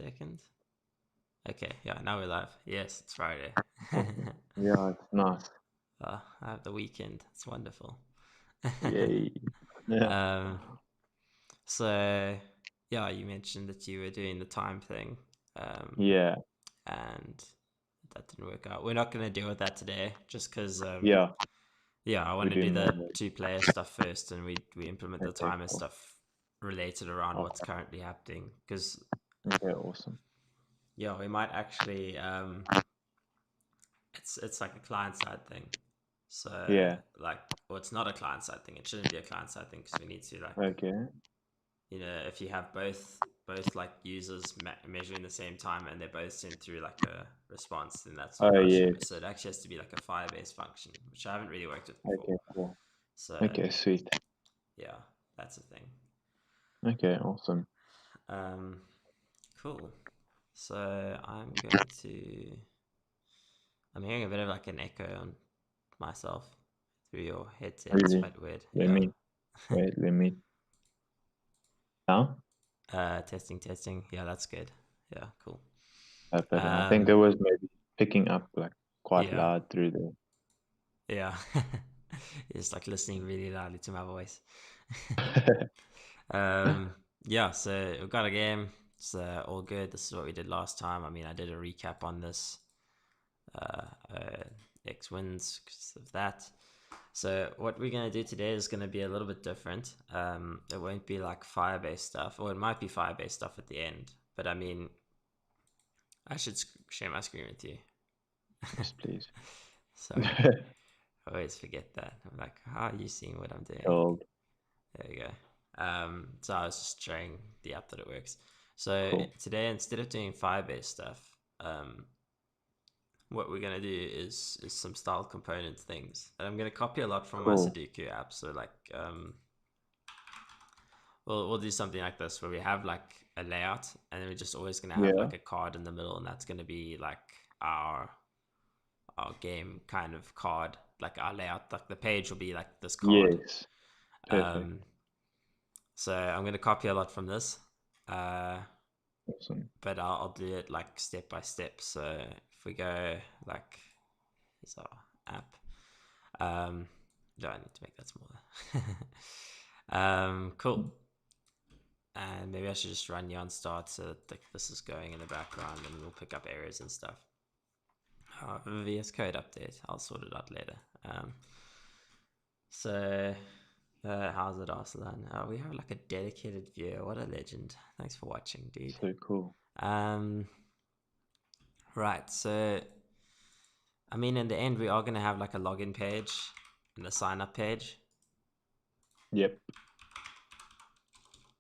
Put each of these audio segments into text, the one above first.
2nd. Okay, yeah, now we're live. Yes, it's Friday. Awesome. Yeah, it's nice. I have the weekend. It's wonderful. Yay. Yeah. um, so, yeah, you mentioned that you were doing the time thing, Yeah. and that didn't work out. We're not going to deal with that today, just because, Yeah. yeah, I want We're to do doing the normal. 2-player stuff first, and we implement the Okay, timer cool. stuff related around what's Okay. currently happening. Because, Okay, awesome. yeah, we might actually, it's like a client side thing. So Yeah. like, well, it's not a client side thing. It shouldn't be a client side thing because we need to like, Okay. if you have both like users measuring the same time and they're both sent through like a response, then that's Oh, how it should yeah. be. So it actually has to be like a Firebase function, which I haven't really worked with before. Okay, cool. So Okay, sweet. yeah, that's a thing. Okay, awesome. Um, cool. So I'm going to. I'm hearing a bit of like an echo on myself through your headset. It's Really? quite weird. Let Yeah. me, wait, let me, now? Testing. Yeah, that's good. Yeah, cool. Better. I think Um, it was maybe picking up like quite yeah, loud through there. yeah. It's like listening really loudly to my voice. Yeah. So we've got a game. It's all good. This is what we did last time. I mean, I did a recap on this. Uh, uh, X wins because of that. So what we're gonna do today is gonna be a little bit different. It won't be like Firebase stuff, or it might be Firebase stuff at the end. But I mean, I should share my screen with you. Yes, please. Sorry, I always forget that. I'm like, how are you seeing what I'm doing? Cool. There you go. So I was just showing the app that it works. So Cool. today, instead of doing Firebase stuff, what we're gonna do is some style component things. And I'm gonna copy a lot from my Cool. Sudoku app. So like, we'll do something like this where we have like a layout, and then we're just always gonna have Yeah. like a card in the middle, and that's gonna be like our our game kind of card, like our layout. Like the page will be like this card. Yes. Perfect. Um, so I'm going to copy a lot from this, uh, Awesome. but I'll do it like step by step. So if we go like, here's our app. Do I need to make that smaller? Cool. And maybe I should just run yarn start so that this is going in the background, and we'll pick up errors and stuff. VS Code update. I'll sort it out later. So how's it, Arslan? We have like a dedicated viewer. What a legend. Thanks for watching, dude. So cool. Um, right. So, I mean, in the end, we are going to have like a login page and a sign up page. Yep.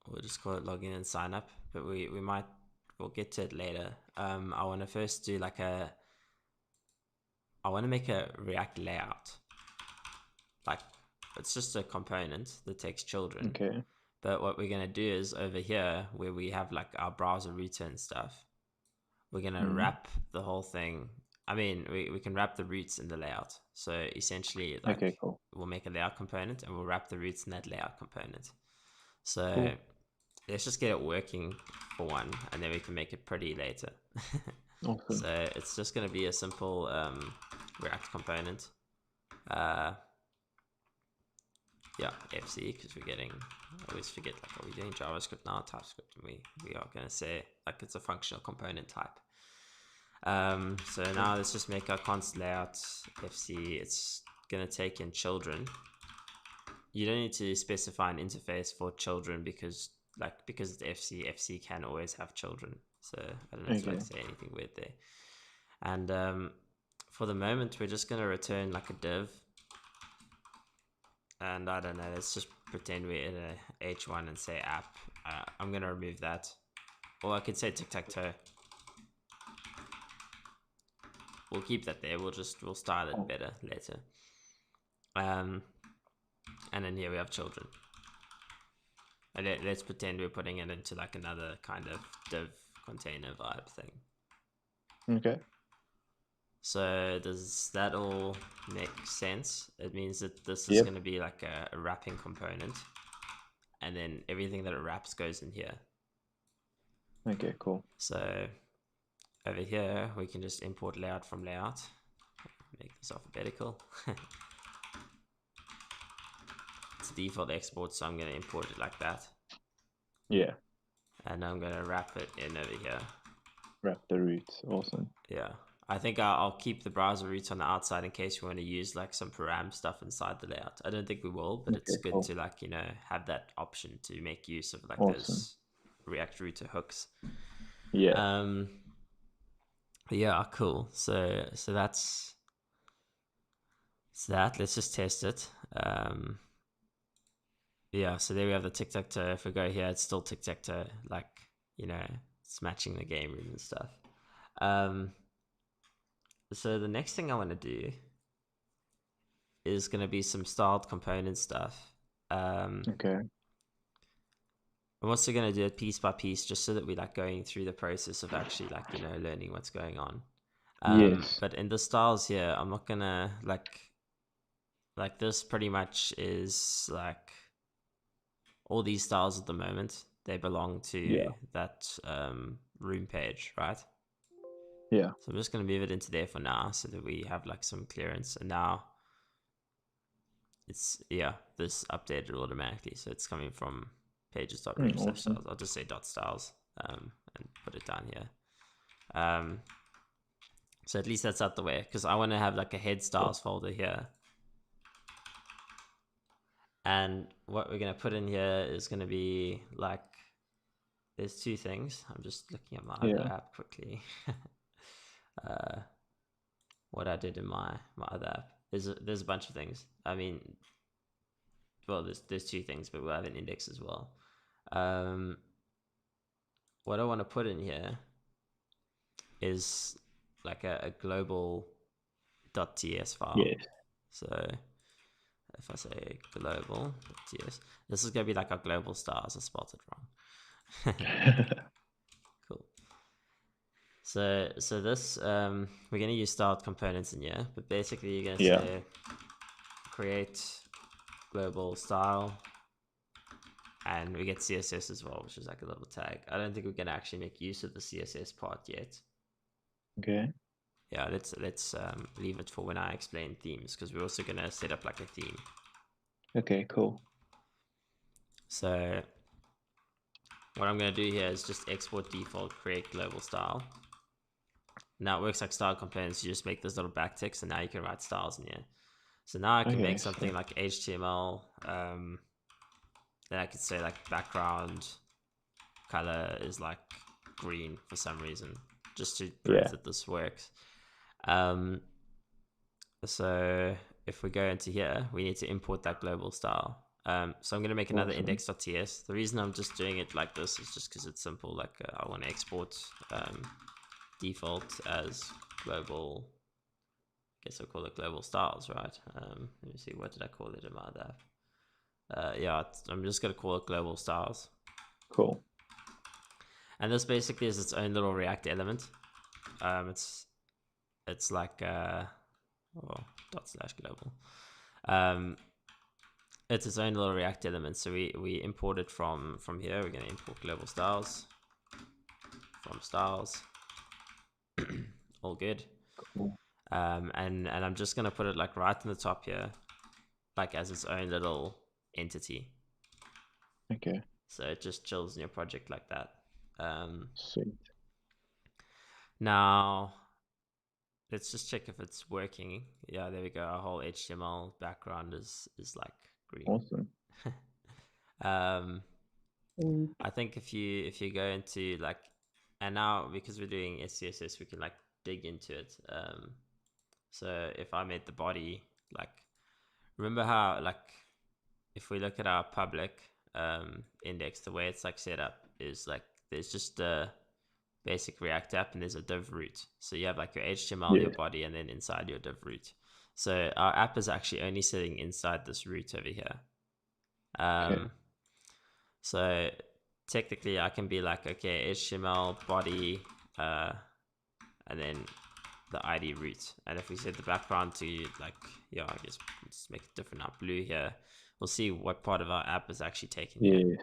We'll just call it login and sign up, but we'll get to it later. I want to first do like I want to make a React layout. Like, it's just a component that takes children. Okay. But what we're going to do is over here, where we have like our browser router and stuff, we're going to Mm. wrap the whole thing. I mean, we can wrap the roots in the layout. So essentially, Okay, like, cool. we'll make a layout component and we'll wrap the roots in that layout component. So Cool. let's just get it working for one, and then we can make it pretty later. Awesome. So it's just going to be a simple React component. Uh, yeah, FC, because I always forget, like, are we doing JavaScript now, TypeScript? And we are going to say, like, it's a functional component type. So now let's just make our const layout FC. It's going to take in children. You don't need to specify an interface for children because it's FC can always have children. So I don't know if I Okay. say anything weird there. And for the moment, we're just going to return like a div. And I don't know, let's just pretend we're in a H1 and say app. I'm going to remove that. Or I could say TicTacToe. We'll keep that there. We'll style it better later. And then here we have children. And let's pretend we're putting it into like another kind of div container vibe thing. Okay. So does that all make sense? It means that this is Yep. going to be like a wrapping component, and then everything that it wraps goes in here. Okay, cool. So over here, we can just import layout from layout. Make this alphabetical. It's a default export, so I'm going to import it like that. Yeah. And I'm going to wrap it in over here. Wrap the roots. Awesome. Yeah. I think I'll keep the browser roots on the outside in case we want to use like some param stuff inside the layout. I don't think we will, but it's good to like, you know, have that option to make use of like those React router hooks. Yeah. Yeah, cool. So that's that. Let's just test it. Yeah, so there we have the TicTacToe. If we go here, it's still TicTacToe. Like, you know, it's matching the game room and stuff. So the next thing I want to do is going to be some styled component stuff. Okay. I'm also going to do it piece by piece, just so that we're like going through the process of actually like, you know, learning what's going on. Yes. But in the styles here, I'm not gonna like this pretty much is like all these styles at the moment, they belong to that room page, right? Yeah. So I'm just gonna move it into there for now so that we have like some clearance. And now it's, yeah, this updated automatically. So it's coming from pages.room/styles. Awesome. I'll just say .styles and put it down here. So at least that's out the way, because I want to have like a head styles folder here. And what we're going to put in here is going to be like, there's two things. I'm just looking at my other app quickly. What I did in my other app. There's a bunch of things. I mean, well, there's two things, but we'll have an index as well. What I want to put in here is like a global .ts file. Yes. So if I say global.ts, this is going to be like our global stars. I spelled it wrong. Cool. So this, we're going to use styled components in here, but basically you're going to say create global style, and we get CSS as well, which is like a little tag. I don't think we can actually make use of the CSS part yet. Okay. Yeah, let's leave it for when I explain themes, because we're also going to set up like a theme. Okay, cool. So what I'm going to do here is just export default, create global style. Now it works like style components. You just make this little backticks, and now you can write styles in here. So now I can make something like HTML. Then I could say like background color is like green for some reason, just to prove that this works. So if we go into here, we need to import that global style. So I'm going to make another index.ts. The reason I'm just doing it like this is just because it's simple. Like I want to export default as global. I guess I'll call it global styles, right? Let me see, what did I call it in my other app? Yeah, I'm just going to call it global styles. Cool. And this basically is its own little React element. It's like ./global. It's its own little React element. So we import it from here. We're going to import global styles from styles. All good. Cool. And I'm just going to put it like right in the top here, like as its own little entity. Okay. So it just chills in your project like that. Sweet. Now let's just check if it's working. Yeah, there we go. Our whole HTML background is like green. Awesome. I think if you go into like, and now because we're doing SCSS, we can like dig into it. So if I made the body, like, remember how like if we look at our public index, the way it's like set up is like there's just a basic React app and there's a div root. So you have like your HTML, your body, and then inside your div root. So our app is actually only sitting inside this root over here. So technically I can be like, okay, HTML body, and then the ID root. And if we set the background to like, yeah, I guess let's make it different now, blue here. we'll see what part of our app is actually taken Yes. here.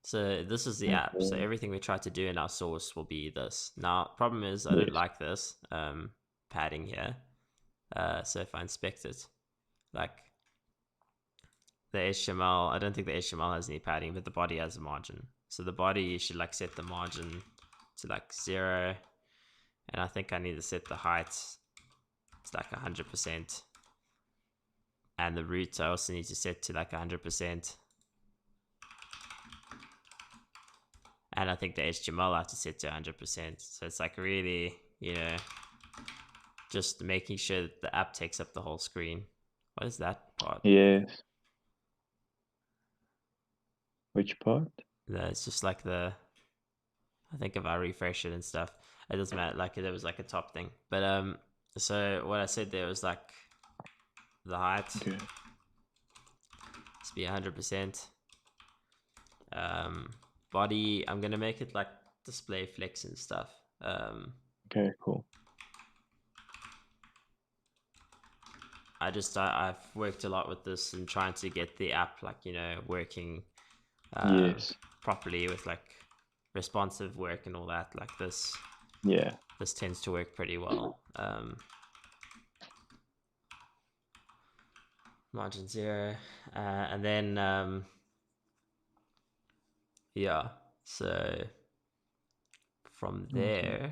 So this is the app. So Okay. everything we try to do in our source will be this. Now, problem is I Yes. don't like this padding here. So if I inspect it, like the HTML, I don't think the HTML has any padding, but the body has a margin. So the body, you should like set the margin to like 0. And I think I need to set the height to like 100%. And the root I also need to set to like 100%. And I think the HTML I have to set to 100%. So it's like really, you know, just making sure that the app takes up the whole screen. What is that part? Yes. Which part? It's just like the, I think if I refresh it and stuff, it doesn't matter. Like there was like a top thing, but so what I said there was like the height. Okay. Let's be 100%. Body, I'm gonna make it like display flex and stuff. Okay, cool. I've worked a lot with this and trying to get the app like, you know, working Yes. properly with like responsive work and all that. Like this tends to work pretty well. Margin 0, and then yeah, so from there,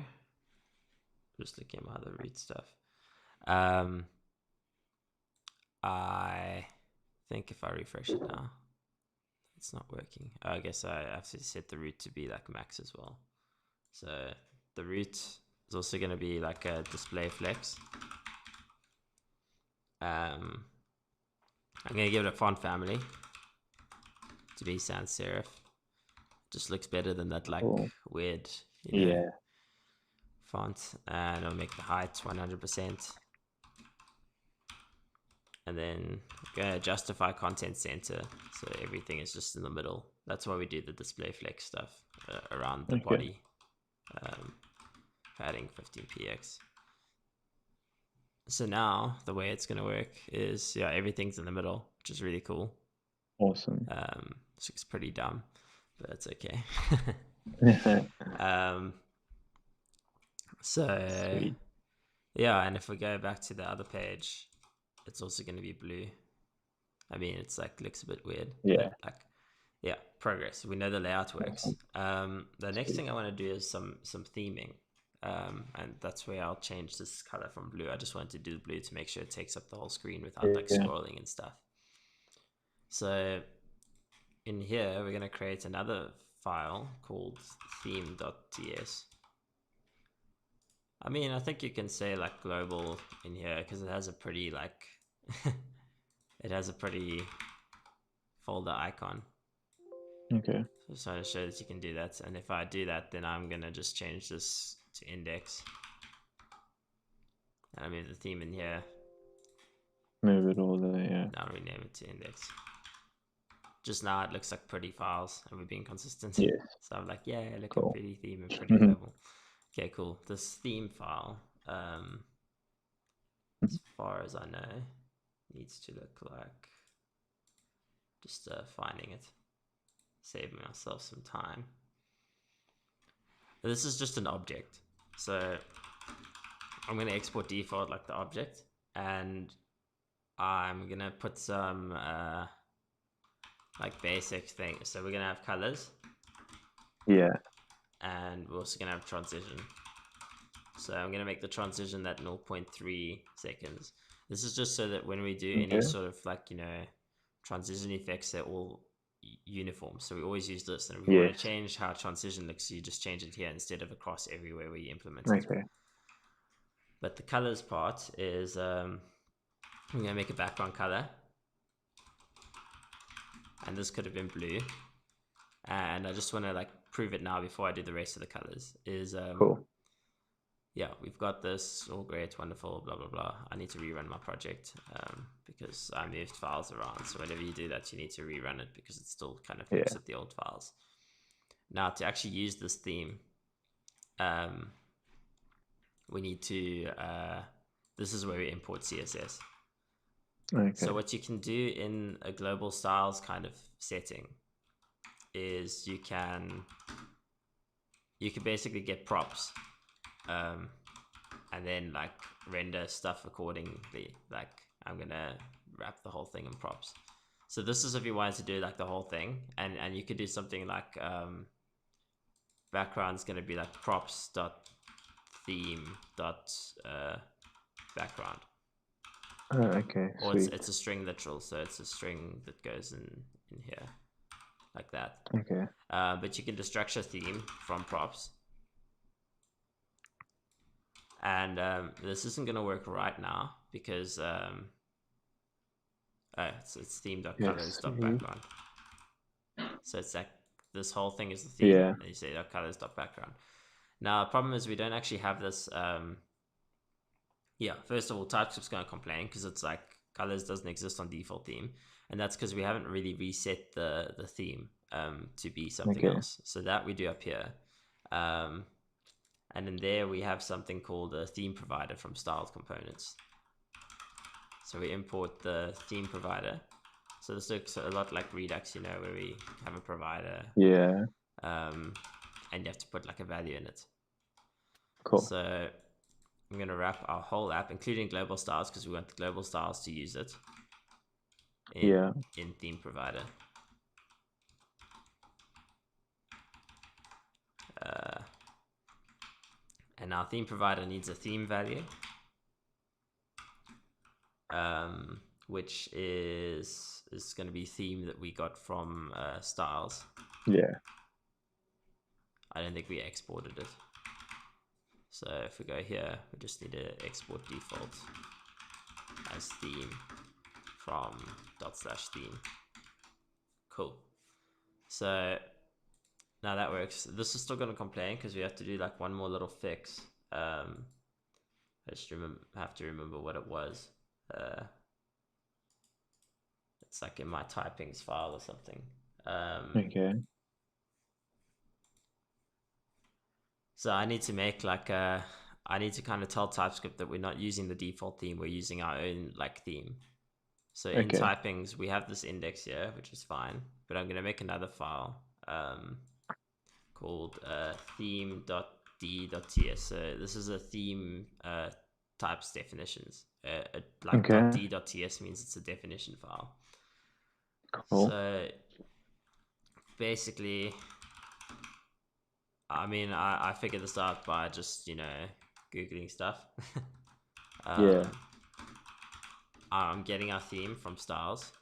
just looking at my other root stuff, I think if I refresh it now, it's not working. I guess I have to set the root to be like max as well. So the root is also going to be like a display flex. I'm going to give it a font family to be sans serif. Just looks better than that like weird, you know, font. And I'll make the height 100%. And then I'm going to justify content center, so everything is just in the middle. That's why we do the display flex stuff around the body. Padding 15px. So now the way it's going to work is, yeah, everything's in the middle, which is really cool. Awesome. This looks pretty dumb, but it's okay. So Sweet. yeah, and if we go back to the other page, it's also going to be blue. I mean, it's like looks a bit weird. Yeah. But like, yeah, progress. We know the layout works. The next thing I want to do is some theming. And that's where I'll change this color from blue. I just wanted to do blue to make sure it takes up the whole screen without like scrolling and stuff. So in here, we're going to create another file called theme.ts. I mean, I think you can say like global in here because it has a pretty like, it has a pretty folder icon. Okay. So just trying to show that you can do that. And if I do that, then I'm going to just change this to index. And I move the theme in here. Move it all there, yeah. Now rename it to index. Just now it looks like pretty files and we're being consistent. Yes. So I'm like, yeah, look Cool. at pretty theme and pretty global. Okay, cool. This theme file, as far as I know, needs to look like, just finding it, saving myself some time. This is just an object. So I'm going to export default like the object, and I'm going to put some like basic things. So we're going to have colors. Yeah. And we're also going to have transition. So I'm going to make the transition at 0.3 seconds. This is just so that when we do any sort of like, you know, transition effects, they're all uniform. So we always use this. And if we want to change how transition looks, you just change it here instead of across everywhere where you implement it. Okay. But the colors part is, I'm going to make a background color. And this could have been blue. And I just want to like prove it now before I do the rest of the colors. Is cool. Yeah, we've got this, all great, wonderful, blah blah blah. I need to rerun my project because I moved files around. So whenever you do that, you need to rerun it because it still kind of looks at the old files. Now to actually use this theme, we need to. This is where we import CSS. Okay. So what you can do in a global styles kind of setting is you can basically get props, and then like render stuff accordingly. Like I'm gonna wrap the whole thing in props. So this is if you wanted to do like the whole thing, and you could do something like background's gonna be like props dot theme dot background. Okay, Or sweet. it's a string literal, so it's a string that goes in here, like that. Okay. But you can just structure theme from props. And this isn't going to work right now because it's theme.colors.background. So it's like this whole thing is the theme, Yeah. and you say .colors.background. Now the problem is we don't actually have this. Yeah, first of all, TypeScript's going to complain because it's like colors doesn't exist on default theme, and that's because we haven't really reset the theme to be something else. So that we do up here. And in there we have something called a theme provider from styled components. So we import the theme provider. So this looks a lot like Redux, you know, where we have a provider. Yeah. And you have to put like a value in it. Cool. So I'm going to wrap our whole app, including global styles, because we want the global styles to use it in theme provider. And our theme provider needs a theme value, which is going to be theme that we got from styles. Yeah. I don't think we exported it. So if we go here, we just need to export default as theme from /theme. Cool. So now that works. This is still going to complain because we have to do like one more little fix. I just have to remember what it was. It's like in my typings file or something. Okay. So I need to make like I need to kind of tell TypeScript that we're not using the default theme, we're using our own like theme. So in typings, we have this index here, which is fine, but I'm going to make another file called theme.d.ts. So this is a theme types definitions. Like .d.ts means it's a definition file. Cool. So basically, I mean, I figured this out by just, you know, Googling stuff. I'm getting our theme from styles.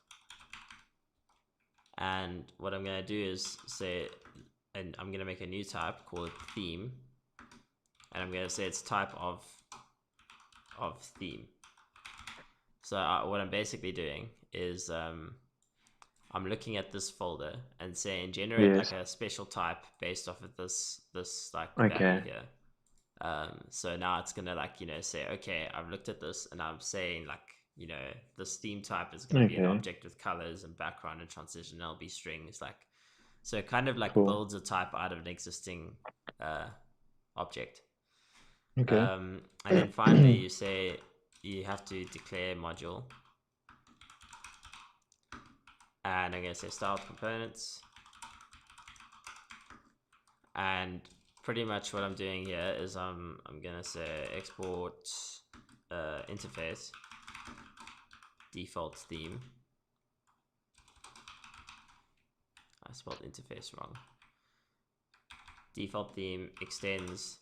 And what I'm going to do is say, and I'm going to make a new type, call it theme. And I'm going to say it's type of theme. So what I'm basically doing is I'm looking at this folder and saying generate like a special type based off of this like value here. So now it's gonna like, you know, say, okay, I've looked at this and I'm saying like, you know, this theme type is gonna be an object with colors and background and transition. It'll be strings, like, so it kind of like builds a type out of an existing object. And then finally you say you have to declare module. And I'm going to say styled components. And pretty much what I'm doing here is I'm going to say export interface default theme. I spelled interface wrong. Default theme extends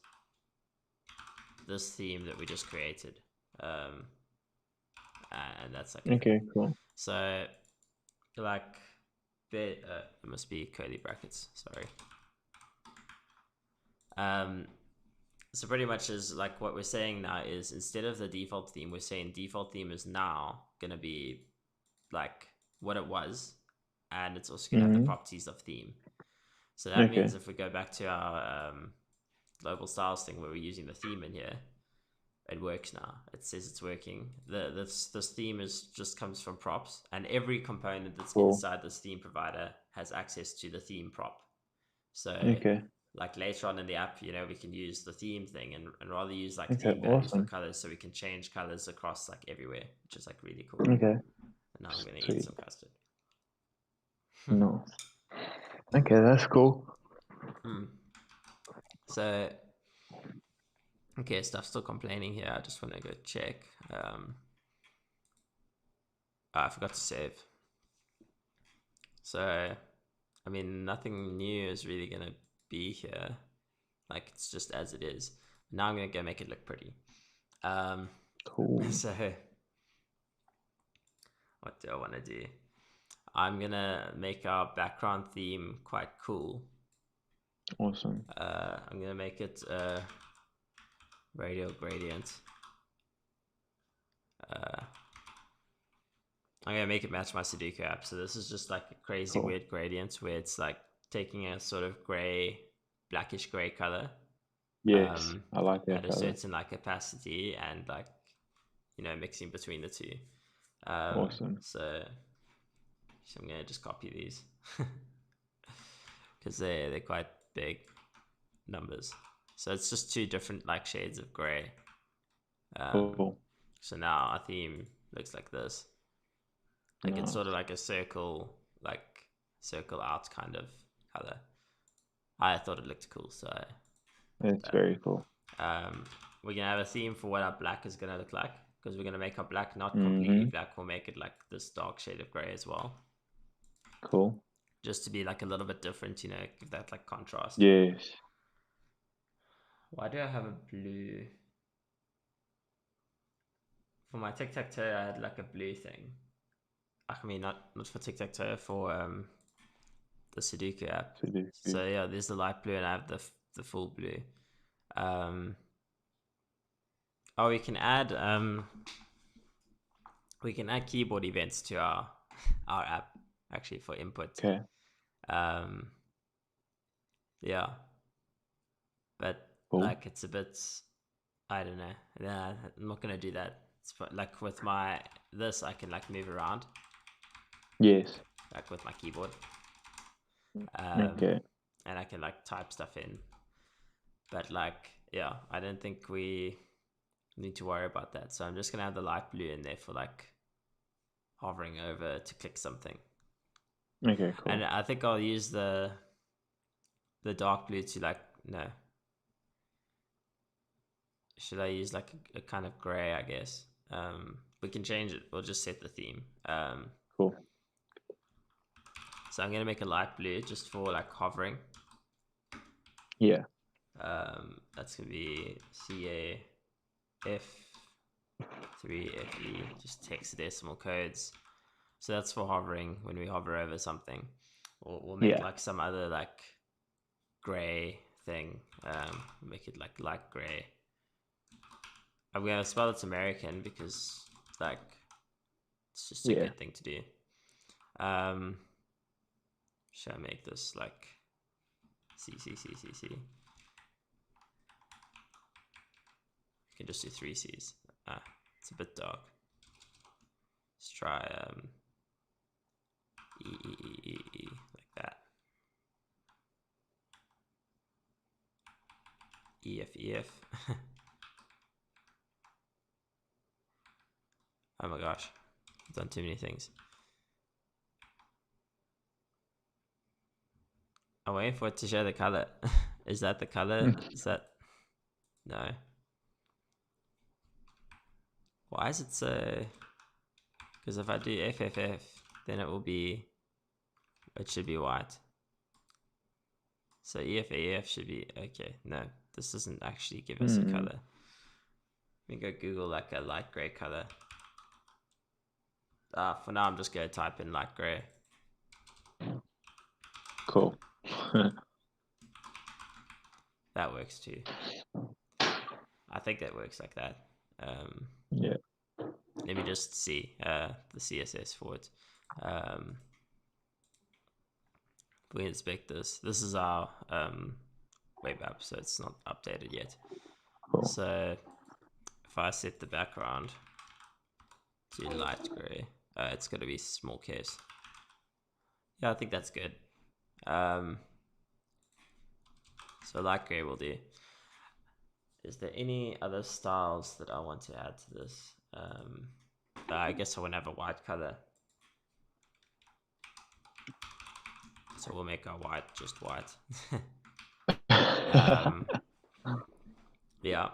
this theme that we just created. And that's like cool. So like it must be curly brackets, sorry. So pretty much is like what we're saying now is instead of the default theme, we're saying default theme is now gonna be like what it was, and it's also gonna have the properties of theme. So that means if we go back to our global styles thing where we're using the theme in here, it works now. It says it's working. This theme just comes from props, and every component that's inside this theme provider has access to the theme prop. So like later on in the app, you know, we can use the theme thing and rather use like Okay, theme values for awesome. colors, so we can change colors across like everywhere, which is like really cool. Okay, And now I'm gonna eat sweet. some custard. No. Okay, that's cool. So, okay, stuff's still complaining here. I just want to go check. I forgot to save. So, I mean, nothing new is really gonna be here. Like, it's just as it is. Now I'm gonna go make it look pretty. Cool. So, what do I want to do? I'm gonna make our background theme quite cool. Awesome. I'm gonna make it radial gradient. I'm gonna make it match my Sudoku app. So this is just like a crazy weird gradient where it's like taking a sort of gray, blackish gray color. Yes, I like that at a color. certain like opacity and like, you know, mixing between the two. Awesome. So I'm gonna just copy these because they're quite big numbers. So it's just two different like shades of gray. Cool. So now our theme looks like this. Like it's sort of like a circle out kind of color. I thought it looked cool, so it's very cool. We're gonna have a theme for what our black is gonna look like, because we're gonna make our black not completely black. We'll make it like this dark shade of gray as well. Cool. Just to be like a little bit different, you know, give that like contrast. Yes. Why do I have a blue? For my TicTacToe, I had like a blue thing. I mean, not for TicTacToe, for the Sudoku app. So yeah, there's the light blue and I have the full blue. Oh, we can add keyboard events to our app actually for input. Okay. Yeah, but like it's a bit, I don't know. Yeah, I'm not gonna do that. It's like with this, I can like move around. Yes. Like with my keyboard. Okay. And I can like type stuff in. But like, yeah, I don't think we need to worry about that. So I'm just gonna have the light blue in there for like hovering over to click something. Okay, cool. And I think I'll use the dark blue to like, no. Should I use like a kind of gray, I guess? We can change it. We'll just set the theme. Cool. So I'm gonna make a light blue just for like hovering. Yeah. That's gonna be CAF3FE, just hexadecimal codes. So that's for hovering when we hover over something. We'll make like some other like gray thing. Make it like light gray. I'm gonna spell it's American because like it's just a good thing to do. Should I make this like C? You can just do 3 C's. It's a bit dark. Let's try E like that. EF. Oh my gosh, I've done too many things. I'm waiting for it to show the color. Is that the color? Is that? No. Why is it so? Because if I do FFF, then it should be white. So EF should be, okay. No, this doesn't actually give us a color. Let me go Google like a light gray color. For now, I'm just going to type in light gray. Cool. That works too. I think that works like that. Yeah. Let me just see the CSS for it. We inspect this. This is our web app, so it's not updated yet. Cool. So if I set the background to light gray, it's going to be small case. Yeah, I think that's good. So light gray will do. Is there any other styles that I want to add to this? I guess I want to have a white color. So we'll make our white just white. Yeah.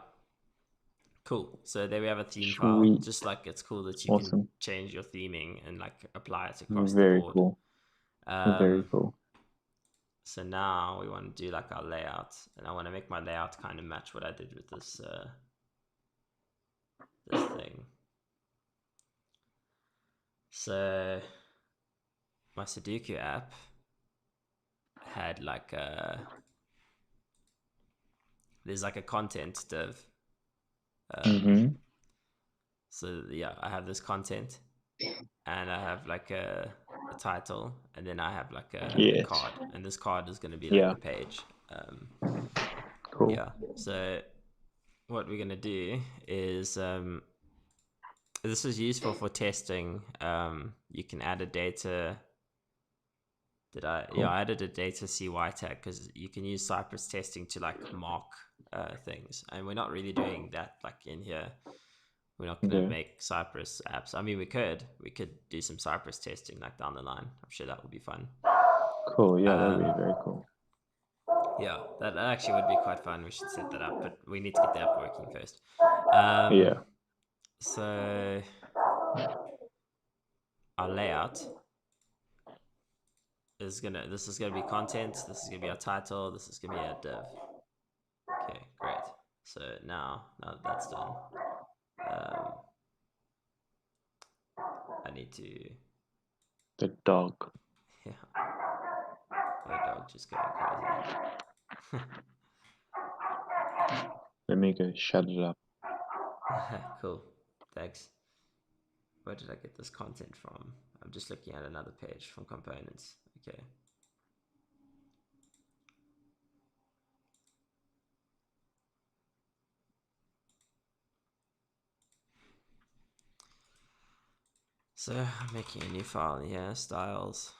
Cool. So there we have a theme file. Sweet. Just like it's cool that you Awesome. can change your theming and like apply it across the Very board. cool. Very cool. So now we want to do like our layout, and I want to make my layout kind of match what I did with this this thing. So my Sudoku app had like there's like a content div. So yeah, I have this content, and I have like a title, and then I have like a card, and this card is going to be like the page. Cool. Yeah. So what we're going to do is this is useful for testing. You can add a data. Yeah, I added a data CY tag because you can use Cypress testing to like mark things, and we're not really doing that like in here. We're not going to make Cypress apps. I mean, we could do some Cypress testing like down the line. I'm sure that would be fun. Cool. Yeah, that would be very cool. Yeah, that actually would be quite fun. We should set that up, but we need to get the app working first. So our layout is this is gonna be content. This is gonna be our title. This is gonna be our div. Okay, great. So now that that's done, I need to. The dog. Yeah. My dog just going crazy. Let me go shut it up. Cool. Thanks. Where did I get this content from? I'm just looking at another page from components. Okay. So I'm making a new file in here, styles.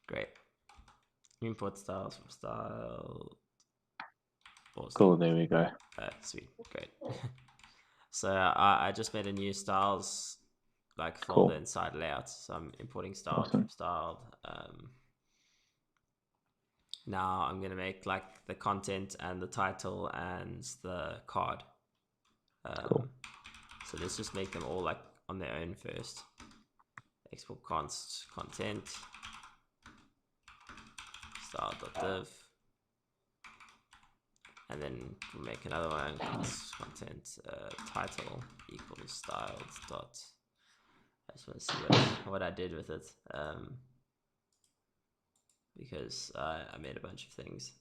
Great. Import styles from style. Awesome. Cool, there we go. Sweet, great. So I just made a new styles like folder inside layouts. So I'm importing style from styled. Now I'm gonna make like the content and the title and the card. So let's just make them all like on their own first. Export const content style.div, and then we'll make another one, const content title equals styled dot. I just want to see what I did with it, because I made a bunch of things.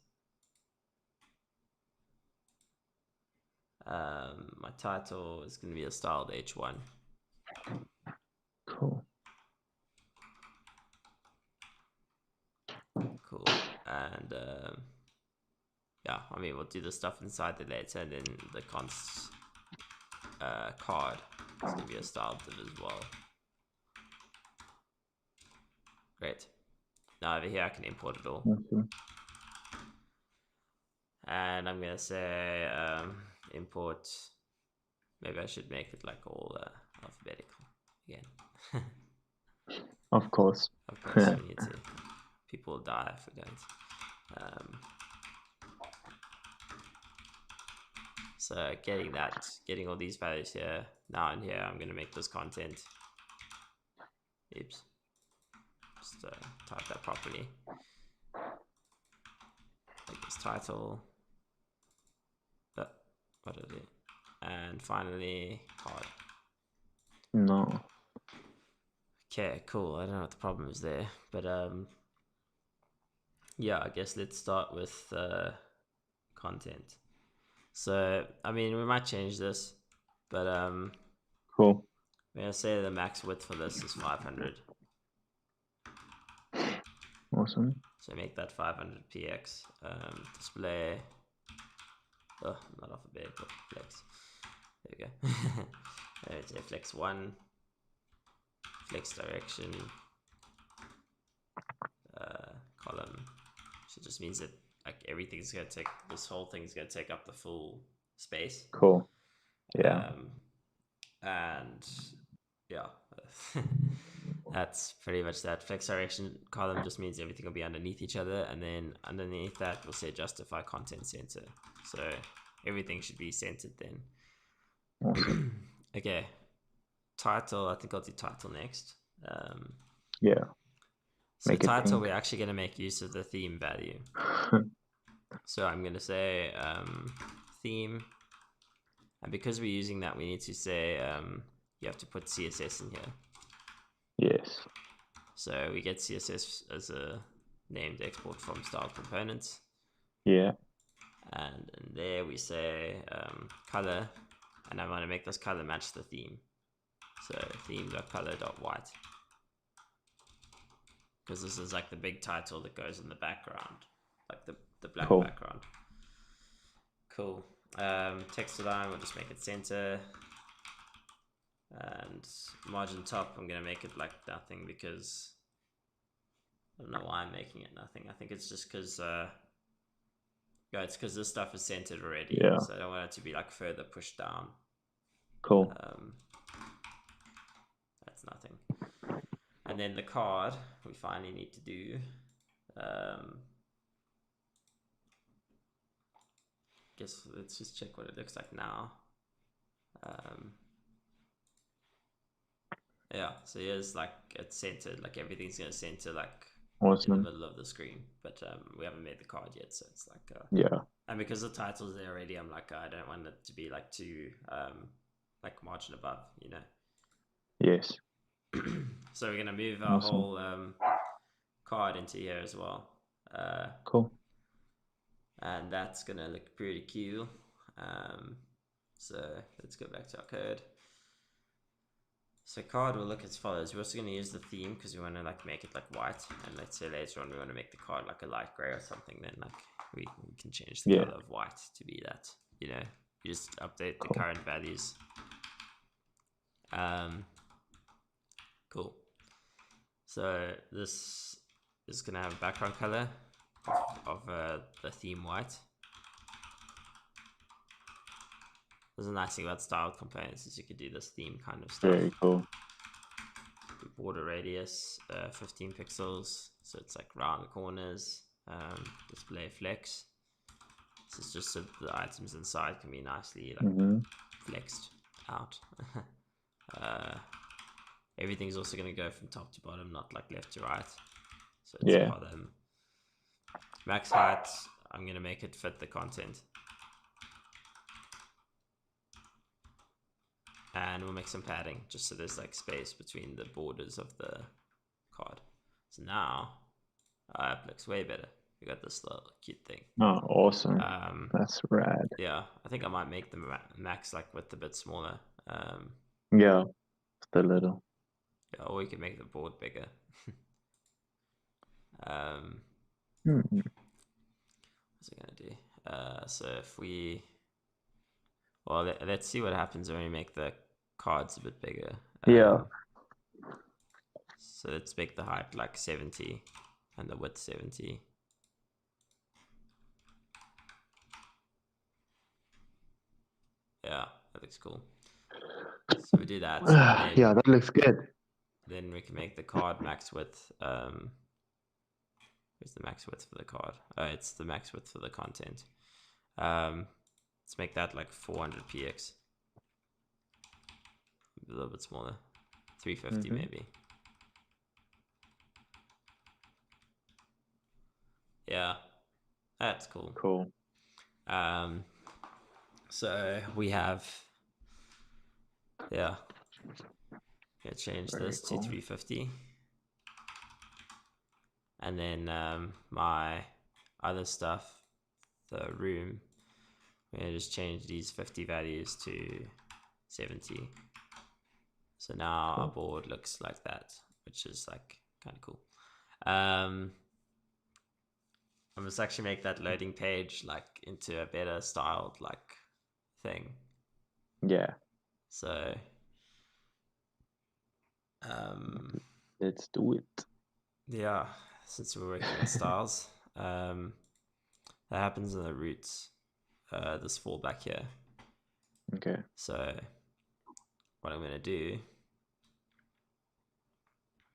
My title is going to be a styled h1. Cool. Cool. And yeah, I mean, we'll do the stuff inside the later, and then the const card is going to be a styled div as well. Great. Now over here I can import it all. And I'm going to say import. Maybe I should make it like all alphabetical again. Of course. Of course, we need to. People will die if we don't. So getting all these values here. Now in here, I'm going to make this content. Oops. Just type that properly. Make this title. What is it? And finally, card. No. Okay, cool. I don't know what the problem is there, but yeah, I guess let's start with content. So I mean, we might change this, but cool. I'm gonna say the max width for this is 500. Awesome. So make that 500 px. Display. Oh, not alphabet, but flex. There we go. Let's say flex 1, flex direction, column. So it just means that like everything's gonna take, this whole thing's gonna take up the full space. Cool. Yeah. And yeah, that's pretty much that. Flex direction column just means everything will be underneath each other, and then underneath that we'll say justify content center. So everything should be centered then. Awesome. Okay, title. I think I'll do title next. Yeah. So Make it title, pink. we're actually going to make use of the theme value. So I'm going to say theme, and because we're using that, we need to say you have to put CSS in here. Yes. So we get CSS as a named export from style components. Yeah. And in there we say color, and I want to make this color match the theme. So theme.color.white, because this is like the big title that goes in the background, like the black Cool. background. Cool. Text align, we'll just make it center. And margin top, I'm gonna make it like nothing, because I don't know why I'm making it nothing. I think it's just because it's because this stuff is centered already. Yeah. So I don't want it to be like further pushed down. Cool. That's nothing. And then the card we finally need to do. Guess let's just check what it looks like now. Yeah, so here's like it's centered, like everything's gonna center like Awesome. in the middle of the screen, but we haven't made the card yet, so it's like yeah. And because the title's there already, I'm like, I don't want it to be like too like margin above, you know. Yes. So we're gonna move our whole card into here as well. Cool. And that's gonna look pretty cool. So let's go back to our code. So card will look as follows. We're also going to use the theme because we want to like make it like white, and let's say later on we want to make the card like a light gray or something, then like we can change the color of white to be that, you know, you just update the current values. Cool. So this is going to have a background color of the theme white. There's a nice thing about styled components is you could do this theme kind of stuff. Very cool. Border radius 15 pixels, so it's like round corners. Display flex. This is just so the items inside can be nicely like flexed out. Everything's also going to go from top to bottom, not like left to right. So it's column. Max height, I'm going to make it fit the content. And we'll make some padding just so there's like space between the borders of the card. So now it looks way better. We got this little cute thing. Oh, awesome. That's rad. Yeah, I think I might make the max like width a bit smaller. Yeah, just a little. Yeah, or we can make the board bigger. What's it gonna do? So if we, well, let's see what happens when we make the cards a bit bigger. So let's make the height like 70 and the width 70. Yeah, that looks cool. So we do that. Then, yeah, that looks good. Then we can make the card max width. Where's the max width for the card? Oh, it's the max width for the content. Let's make that like 400 px. A little bit smaller. 350 maybe. Yeah, that's cool. Cool. So we have, change this to 350. And then my other stuff, the room, we're gonna just change these 50 values to 70. So now our board looks like that, which is like kind of cool. I must actually make that loading page like into a better styled like thing. Yeah. So let's do it. yeah, since we're working with styles, that happens in the roots. This fallback here. Okay. So what I'm gonna do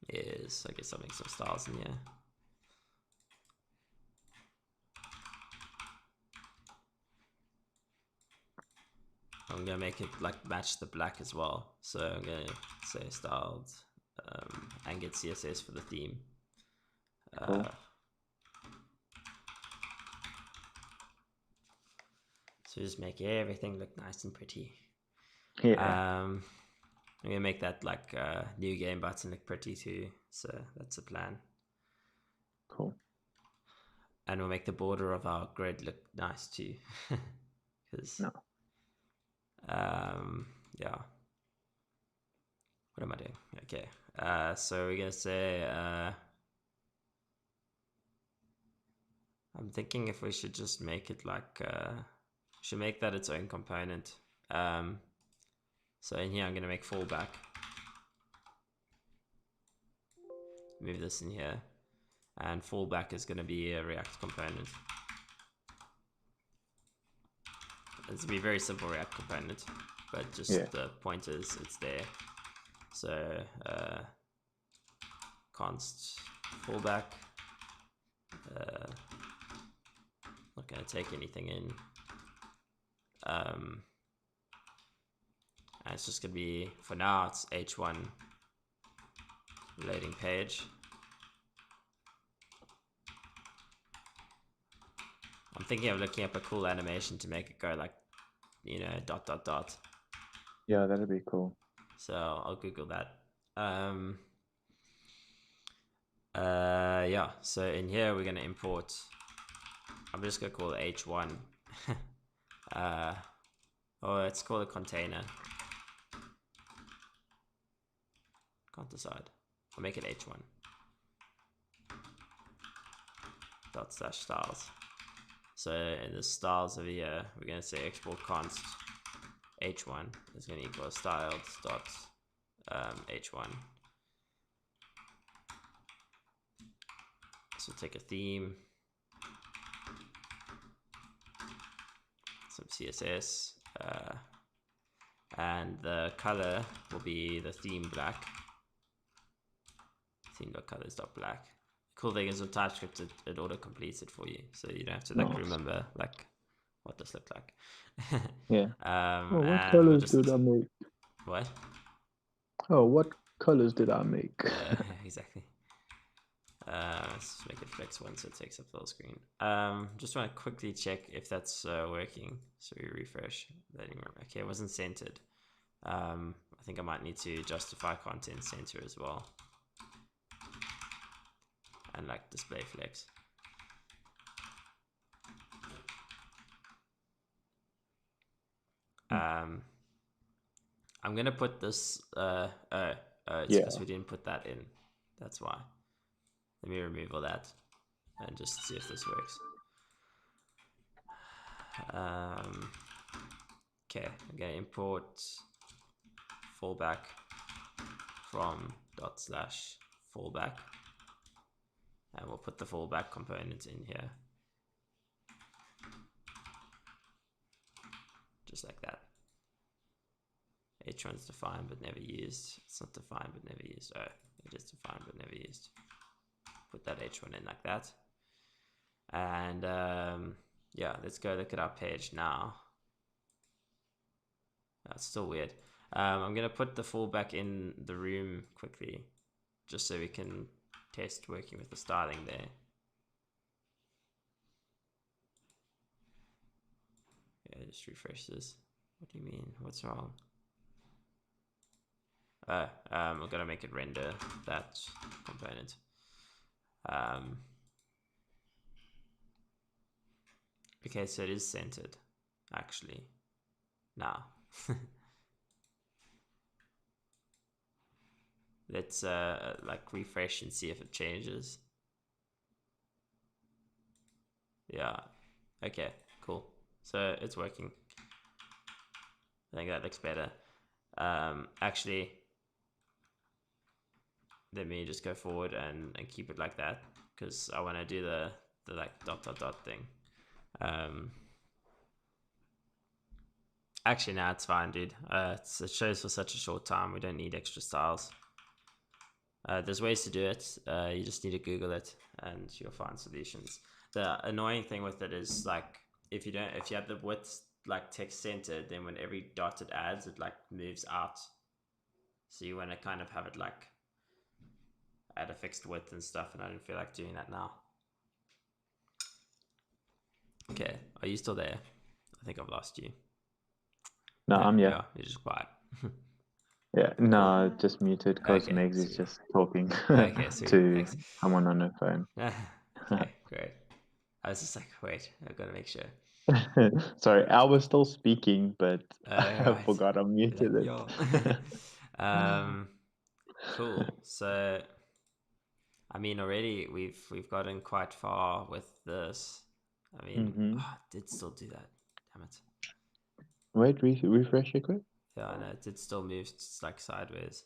is, I guess I'll make some styles in here. I'm gonna make it like match the black as well. So I'm gonna say styled and get CSS for the theme. Cool. So just make everything look nice and pretty. Yeah. I'm gonna make that like new game button look pretty too. So that's the plan. Cool. And we'll make the border of our grid look nice too. Because yeah. What am I doing? Okay. So we're gonna say I'm thinking if we should just make it like should make that its own component. So in here I'm gonna make fallback. Move this in here. And fallback is gonna be a React component. It's gonna be a very simple React component, but just the point is it's there. So const fallback. Not gonna take anything in. And it's just gonna be, for now it's h1 loading page. I'm thinking of looking up a cool animation to make it go like, you know, ... Yeah, that'd be cool. So I'll Google that. Yeah, so in here we're gonna import, I'm just gonna call it h1. Oh, let's call it container. Can't decide. I'll make it h1 dot slash styles. So in the styles over here, we're gonna say export const h1 is gonna equal styled dot h1. So take a theme, some CSS, and the color will be the theme black. Theme.colors.black. Cool thing is with TypeScript, it auto completes it for you, so you don't have to like remember like what this looked like. Yeah. What colors did I make? What? Oh, what colors did I make? Exactly. Let's make it flex one so it takes up the whole screen. Just want to quickly check if that's working. So we refresh. Okay, it wasn't centered. I think I might need to justify content center as well. And like display flex. I'm gonna put this it's because we didn't put that in. That's why. Let me remove all that and just see if this works. Okay, I'm gonna import fallback from dot slash fallback, and we'll put the fallback component in here, just like that. H1's defined but never used. It's not defined but never used. Oh, it is defined but never used. Put that H1 in like that. And yeah, let's go look at our page now. That's still weird. I'm gonna put the fallback in the room quickly, just so we can test working with the styling there. Yeah, just refresh this. What do you mean? What's wrong? I'm gonna make it render that component. Okay, so it is centered, actually. Now, let's like refresh and see if it changes. Yeah. Okay, cool. So it's working. I think that looks better. Actually, let me just go forward and keep it like that, because I want to do the like dot thing. Actually, nah, it's fine, dude. It shows for such a short time. We don't need extra styles. There's ways to do it. You just need to Google it, and you'll find solutions. The annoying thing with it is, like, if you have the width like text centered, then when every dot it adds, it like moves out. So you want to kind of have it like at a fixed width and stuff, and I don't feel like doing that now. Okay, are you still there? I think I've lost you. No, I'm yeah. You're just quiet. Yeah, no, just muted because Okay, Megs is sweet. just talking Okay, sweet. to Thanks. someone on her phone. Okay, great. I was just like, wait, I've got to make sure. Sorry, I was still speaking, but I Right. forgot I muted Like, it. yo. Cool. So, I mean, already we've gotten quite far with this. I mean, it did still do that. Damn it. Wait, refresh it quick. Yeah, I know it did still move like sideways.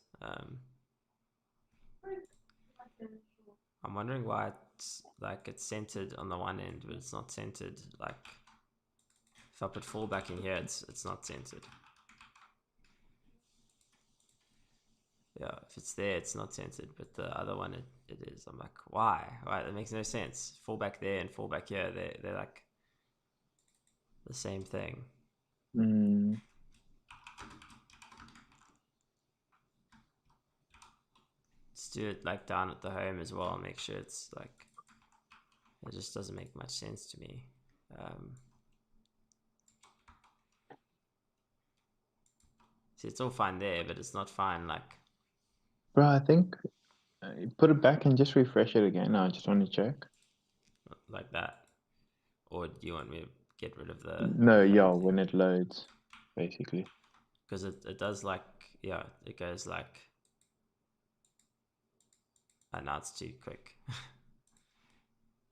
I'm wondering why it's like it's centered on the one end, but it's not centered. Like, if I put fallback in here, it's not centered. Yeah, if it's there, it's not centered, but the other one, it is. I'm like, why? Right, that makes no sense. Fallback there and fallback here, they're like the same thing. Let's do it like down at the home as well. Make sure it's like, it just doesn't make much sense to me. See, it's all fine there, but it's not fine like. Bro, I think put it back and just refresh it again. I just want to check. Like that. Or do you want me to get rid of the No, yeah, thing? when it loads, basically. Because it does like, yeah, it goes like, and now it's too quick. I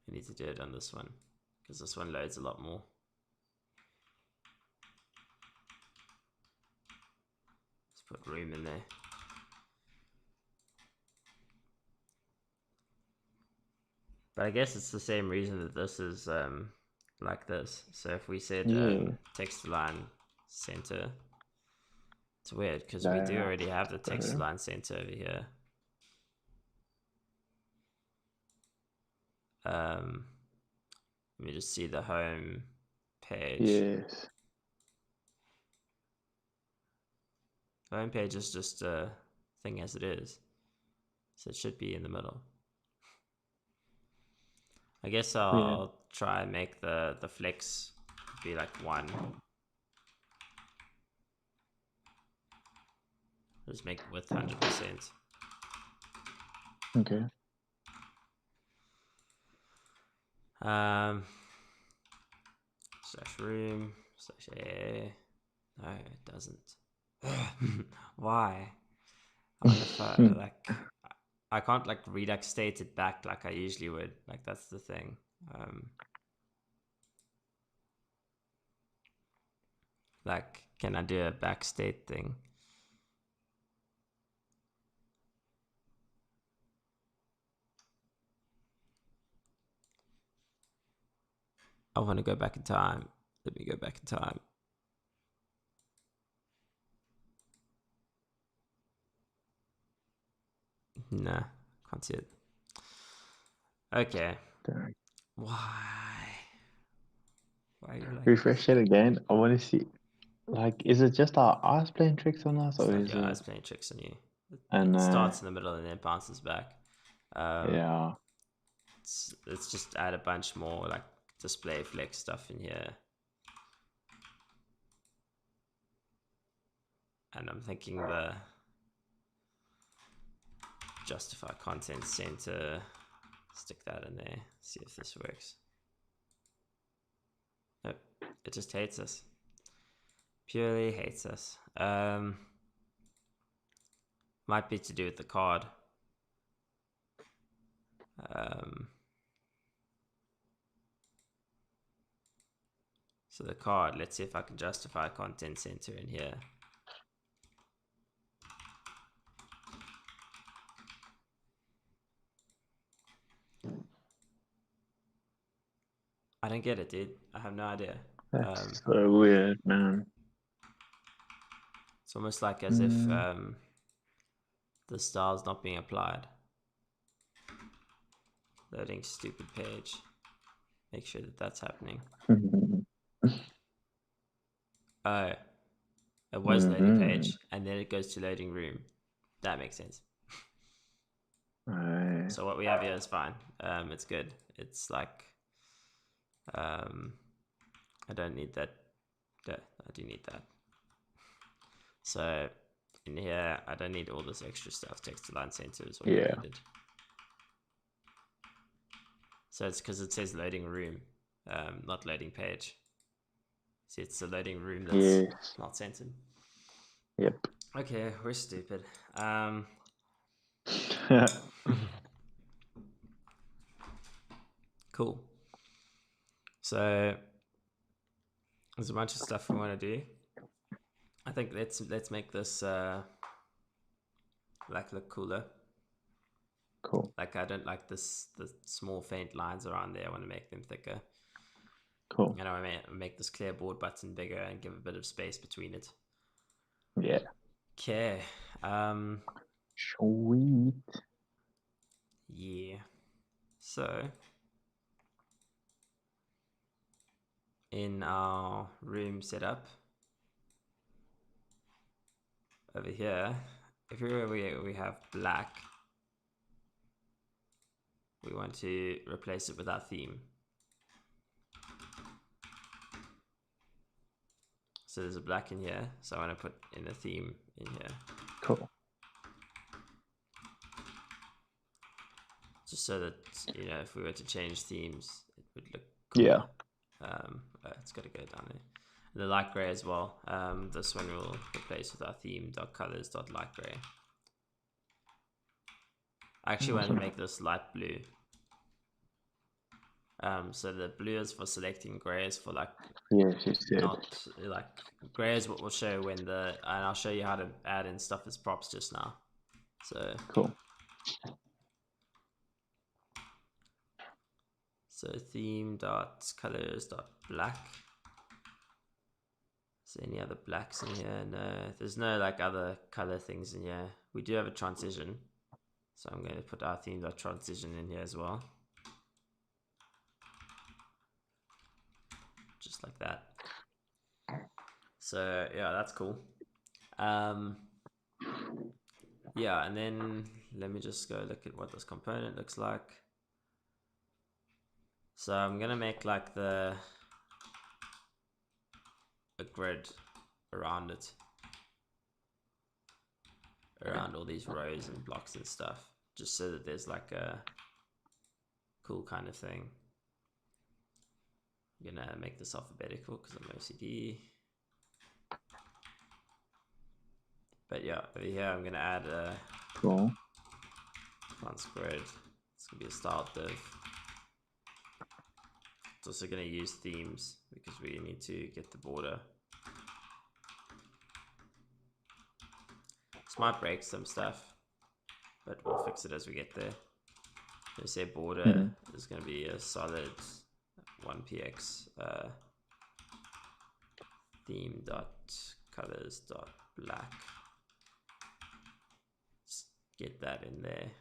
need to do it on this one, because this one loads a lot more. Let's put room in there. But I guess it's the same reason that this is like this. So if we said text line center, it's weird because we do already have the text line center over here. Let me just see the home page. Yes. The home page is just a thing as it is, so it should be in the middle. I guess I'll try and make the flex be like 1. Just make it with 100%. Okay. Slash room slash air. No, it doesn't. Why? I wonder if I can't like Redux state it back like I usually would. Like, that's the thing. Like, can I do a backstate thing? I want to go back in time. Let me go back in time. Nah, can't see it. Okay. Why? Why are you like Refresh it again. I want to see. Like, is it just our eyes playing tricks on us, It's or not is your it? eyes playing tricks on you. And It starts in the middle and then bounces back. yeah. Let's just add a bunch more like display flex stuff in here. And I'm thinking the justify content center, stick that in there, see if this works. Nope, it just hates us. Purely hates us. Might be to do with the card. So the card, let's see if I can justify content center in here. I don't get it, dude. I have no idea. That's so weird, man. It's almost like as if the style's not being applied. Loading stupid page. Make sure that that's happening. Oh, it was loading page, and then it goes to loading room. That makes sense. So what we have here is fine. It's good. It's like, I don't need that. I do need that. So in here, I don't need all this extra stuff. Text align center is what I needed. So it's because it says loading room, not loading page. See, it's the loading room that's not centered. Yep. Okay, we're stupid. Cool. So there's a bunch of stuff we want to do. I think let's make this like look cooler. Cool. Like I don't like the small faint lines around there. I want to make them thicker. Cool. And I want to make this clear board button bigger and give a bit of space between it. Yeah. Okay. Sweet. Yeah. So in our room setup over here, everywhere we have black, we want to replace it with our theme. So there's a black in here, so I want to put in a theme in here. Cool. Just so that, you know, if we were to change themes, it would look cool. Yeah. It's got to go down there. And the light gray as well. This one we'll replace with our theme.colors.light gray. I actually want to make this light blue. So the blue is for selecting, gray is for like, not like, gray is what will show when and I'll show you how to add in stuff as props just now. So cool. So theme.colors.black. Is there any other blacks in here? No, there's no like other color things in here. We do have a transition, so I'm going to put our theme.transition in here as well. Just like that. So yeah, that's cool. Yeah, and then let me just go look at what this component looks like. So I'm gonna make like a grid around it, around all these rows and blocks and stuff, just so that there's like a cool kind of thing. I'm gonna make this alphabetical because I'm OCD. But yeah, over here I'm gonna add a cool font spread. It's gonna be a style div. It's also gonna use themes because we need to get the border. This might break some stuff, but we'll fix it as we get there. So say border is gonna be a solid 1px theme.colors.black. Get that in there.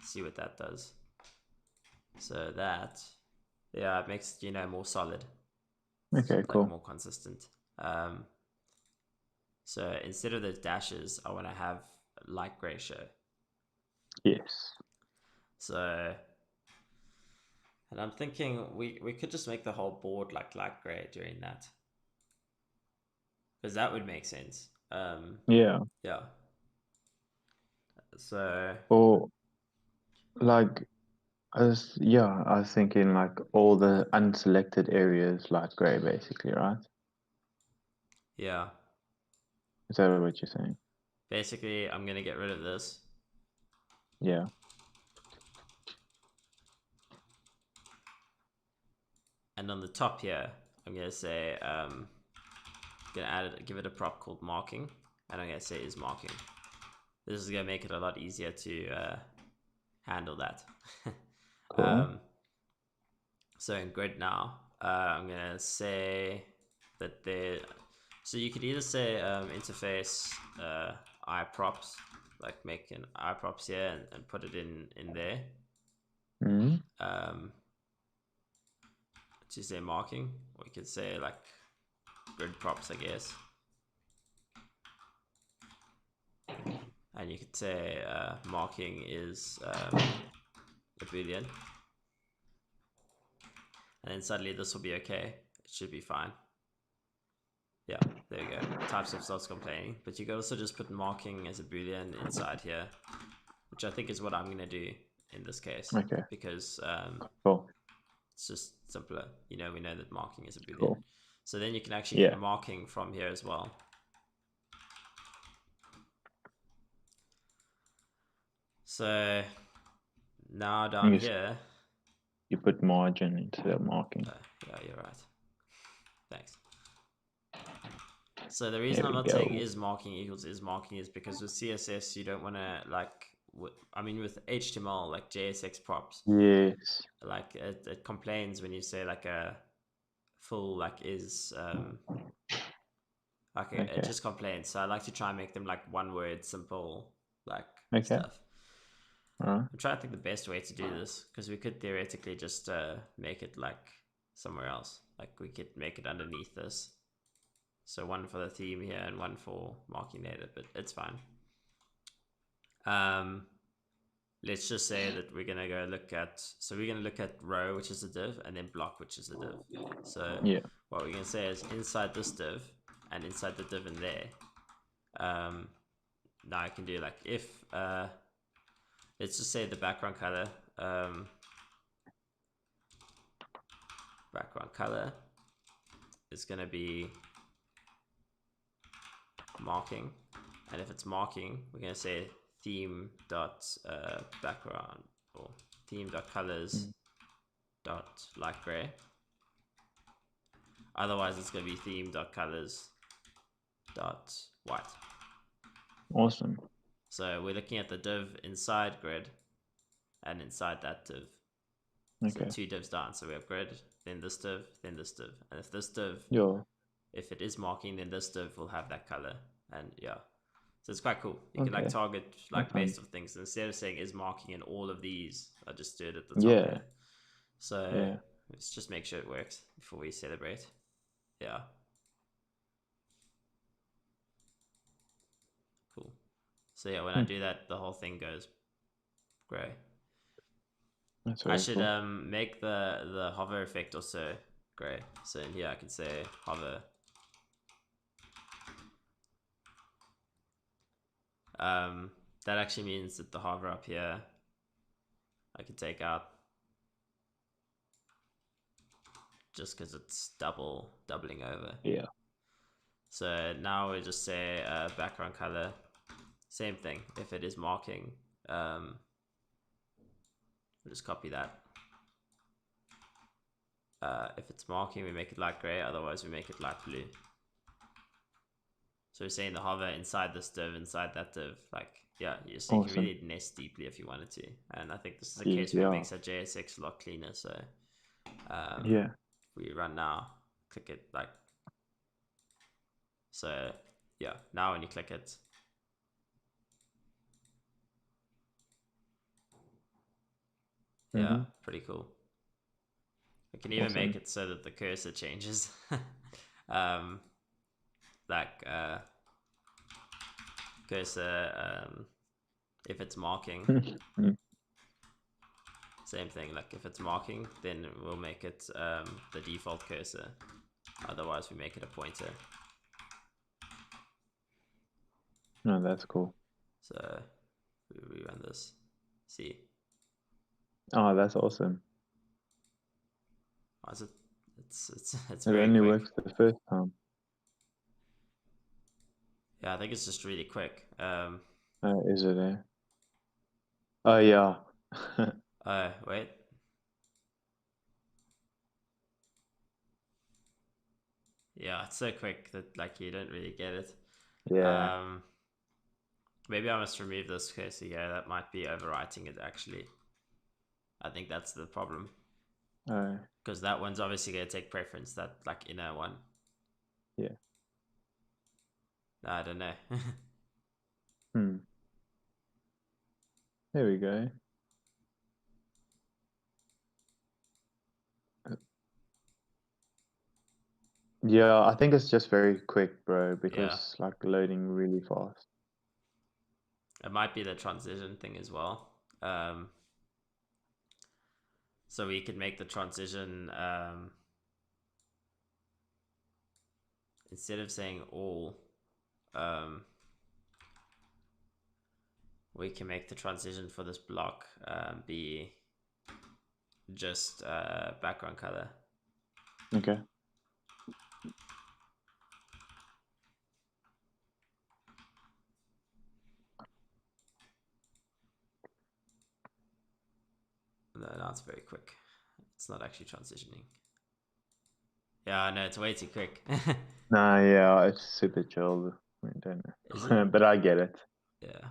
See what that does. So that, yeah, it makes it, you know, more solid. Okay, like cool. More consistent. So instead of those dashes, I want to have light gray show. Yes. So, and I'm thinking we could just make the whole board like light gray during that, because that would make sense. Yeah. Yeah. So. Or like, I was thinking like all the unselected areas light gray, basically, right? Yeah. Is that what you're saying? Basically, I'm gonna get rid of this. Yeah. And on the top here, I'm gonna say give it a prop called marking, and I'm gonna say is marking. This is gonna make it a lot easier to handle that. Cool. So in grid now, I'm gonna say that there. So you could either say interface iProps, like make an iProps here and put it in there. To say marking, or you could say like grid props, I guess. And you could say marking is a boolean, and then suddenly this will be okay. It should be fine. Yeah, there you go. TypeScript starts complaining, but you can also just put marking as a boolean inside here, which I think is what I'm gonna do in this case. Okay. Because Cool. it's just simpler. We know that marking is a boolean. Cool. So then you can actually get marking from here as well. So now down here, you put margin instead of marking. Yeah, you're right. Thanks. So the reason I'm not saying is marking equals is marking is because with CSS you don't want to with HTML, like JSX props. Yes. Like it complains when you say like a full like is it just complains. So I like to try and make them like one word simple like stuff. I'm trying to think the best way to do this, because we could theoretically just make it like somewhere else. Like we could make it underneath this. So one for the theme here and one for marking native, but it's fine. Let's just say that we're gonna go look at, row, which is a div, and then block, which is a div. So what we're gonna say is inside this div and inside the div in there. Now I can do like if let's just say the background color is gonna be marking, and if it's marking, we're gonna say theme dot background or theme dot colors dot light gray. Otherwise, it's gonna be theme dot colors dot white. Awesome. So we're looking at the div inside grid and inside that div. So 2 divs down. So we have grid, then this div, then this div. And if this div, if it is marking, then this div will have that color. And yeah, so it's quite cool. You can like target like based of things. Instead of saying is marking in all of these, I just do it at the top here. So let's just make sure it works before we celebrate. Yeah. Cool. So yeah, when I do that, the whole thing goes gray. I should make the hover effect also gray. So in here I can say hover. That actually means that the hover up here I can take out, just because it's doubling over. Yeah. So now we just say background color, same thing. If it is marking, we'll just copy that. If it's marking, we make it light gray. Otherwise, we make it light blue. So we're saying the hover inside this div, inside that div. Like, yeah, you can really nest deeply if you wanted to. And I think this is a case where it makes our JSX a lot cleaner. So we run now, click it like, so yeah, now when you click it, yeah, pretty cool. We can even make it so that the cursor changes. Cursor, if it's marking, same thing. Like if it's marking, then we'll make it the default cursor. Otherwise, we make it a pointer. No, that's cool. So we run this. See. Oh, that's awesome. Oh, it's it very only quick. Works the first time. Yeah, I think it's just really quick. Is it there? Oh yeah. Wait. Yeah, it's so quick that like you don't really get it. Yeah. Maybe I must remove this cursor here. That might be overwriting it actually. I think that's the problem. Because that one's obviously going to take preference, that like inner one. Yeah. I don't know. There we go. Yeah, I think it's just very quick, bro, Yeah. because like loading really fast. It might be the transition thing as well. So we could make the transition, instead of saying all, we can make the transition for this block be just background color. Okay. No, it's very quick. It's not actually transitioning. Yeah, I know, it's way too quick. Nah, yeah, it's super chill. I don't Is know. it? But I get it. Yeah.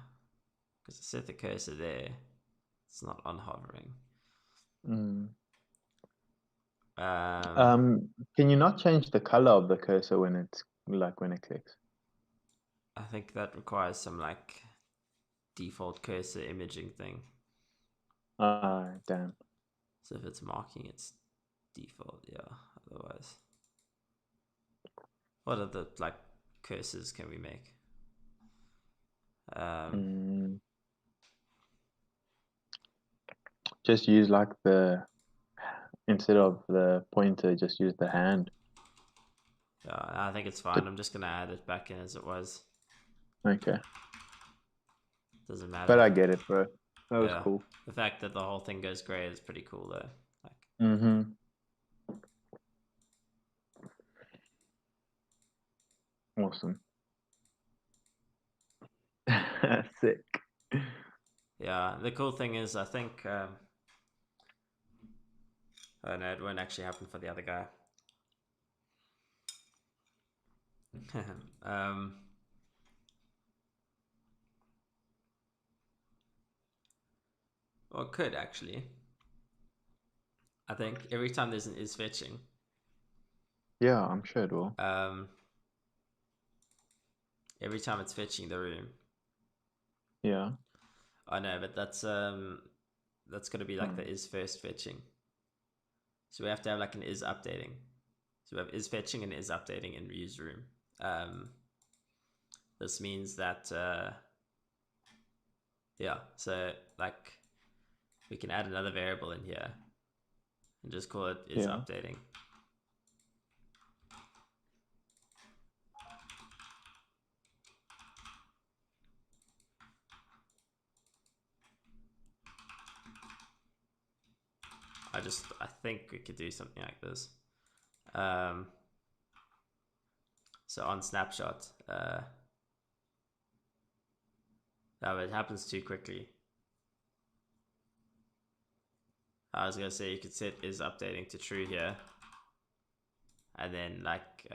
Because I set the cursor there. It's not on hovering. Can you not change the color of the cursor when it's like when it clicks? I think that requires some like default cursor imaging thing. Damn. So if it's marking, it's default. Yeah. Otherwise, what other like cursors can we make? Just use like instead of the pointer, just use the hand. Yeah, I think it's fine. I'm just gonna add it back in as it was. Okay. Doesn't matter. But I get it, bro. That was Yeah. cool. The fact that the whole thing goes grey is pretty cool though. Like, Awesome. Sick. yeah, the cool thing is I think oh no, it won't actually happen for the other guy. Well, it could actually. I think every time there's an is fetching, Yeah, I'm sure it will. every time it's fetching the room. Yeah. I know, but that's gonna be like the is first fetching. So we have to have like an is updating. So we have is fetching and is updating in reuse room. This means that yeah, so like we can add another variable in here and just call it is updating. I think we could do something like this. So on snapshot, no, it happens too quickly. I was gonna say you could set is updating to true here, and then like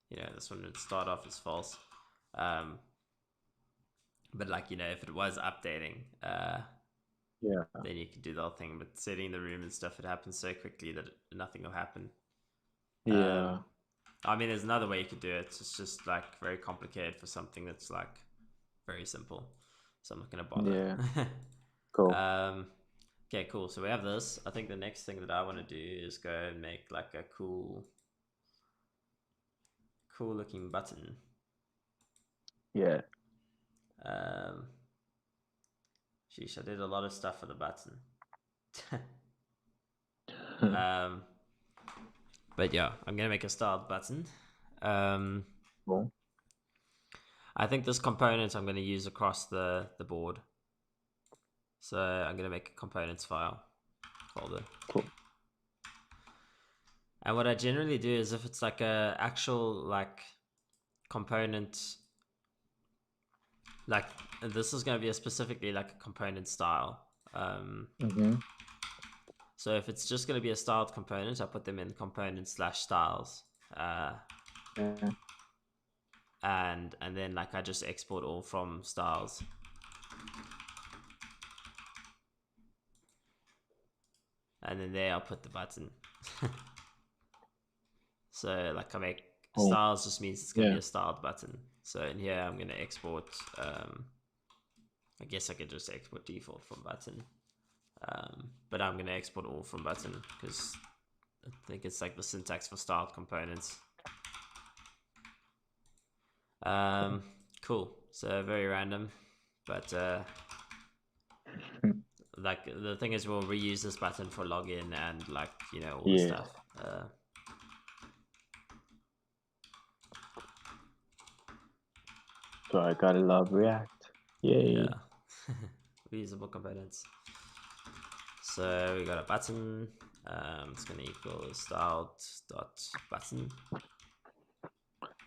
you know, this one would start off as false. But like, you know, if it was updating, then you could do the whole thing. But setting the room and stuff, it happens so quickly that nothing will happen. Yeah. I mean, there's another way you could do it. It's just like very complicated for something that's like very simple. So I'm not gonna bother. Yeah. Cool. Okay, cool. So we have this. I think the next thing that I want to do is go and make like a cool looking button. Yeah. Sheesh, I did a lot of stuff for the button. But yeah, I'm gonna make a styled button. Cool. I think this component I'm gonna use across the board. So I'm gonna make a components file folder. Cool. And what I generally do is if it's like a actual like component, like this is gonna be specifically like a component style. So So if it's just going to be a styled component, I put them in component/styles. Yeah. And then like I just export all from styles. And then there I'll put the button. So like I make styles just means it's gonna be a styled button. So in here I'm gonna export I guess I could just export default from button. But I'm gonna export all from button because I think it's like the syntax for styled components. Cool. So very random, but like the thing is we'll reuse this button for login and like, you know, all the stuff. So I gotta love React. Yay. Yeah. Reusable components. So we got a button. It's gonna equal styled.button.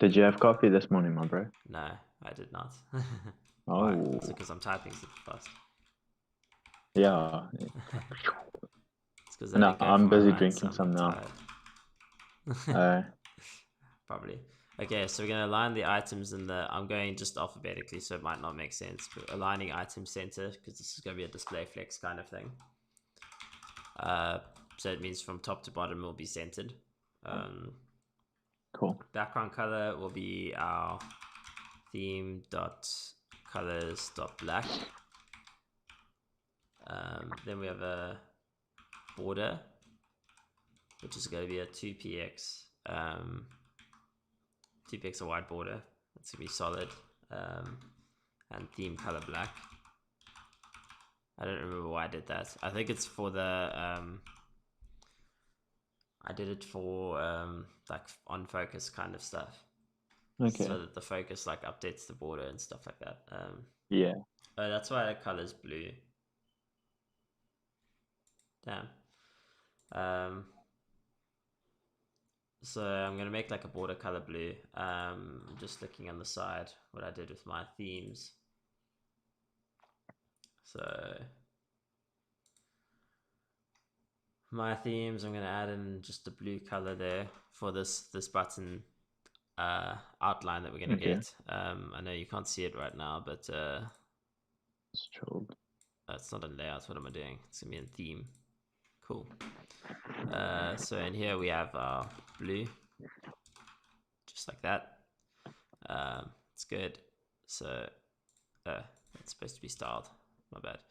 Did you have coffee this morning, my bro? No, I did not. Oh. Why? Is it because I'm typing super fast? Yeah. It's because No, I'm busy drinking some now. Probably. Okay, so we're gonna align the items in the. I'm going just alphabetically, so it might not make sense. But aligning item center because this is gonna be a display flex kind of thing. So it means from top to bottom will be centered. Cool. Background color will be our theme dot colors dot black. Then we have a border, which is going to be a 2px 2pixel wide border. That's gonna be solid. And theme color black. I don't remember why I did that. I think it's for the I did it for like on focus kind of stuff. Okay. So that the focus like updates the border and stuff like that. Yeah. Oh, that's why the color's blue. Damn. So I'm gonna make like a border color blue. Just looking on the side what I did with my themes. So my themes, I'm gonna add in just a blue color there for this button outline that we're gonna get. I know you can't see it right now, but it's chilled. It's not a layout. What am I doing? It's gonna be in theme. Cool. So in here we have our blue, just like that. It's good. So it's supposed to be styled. My bad.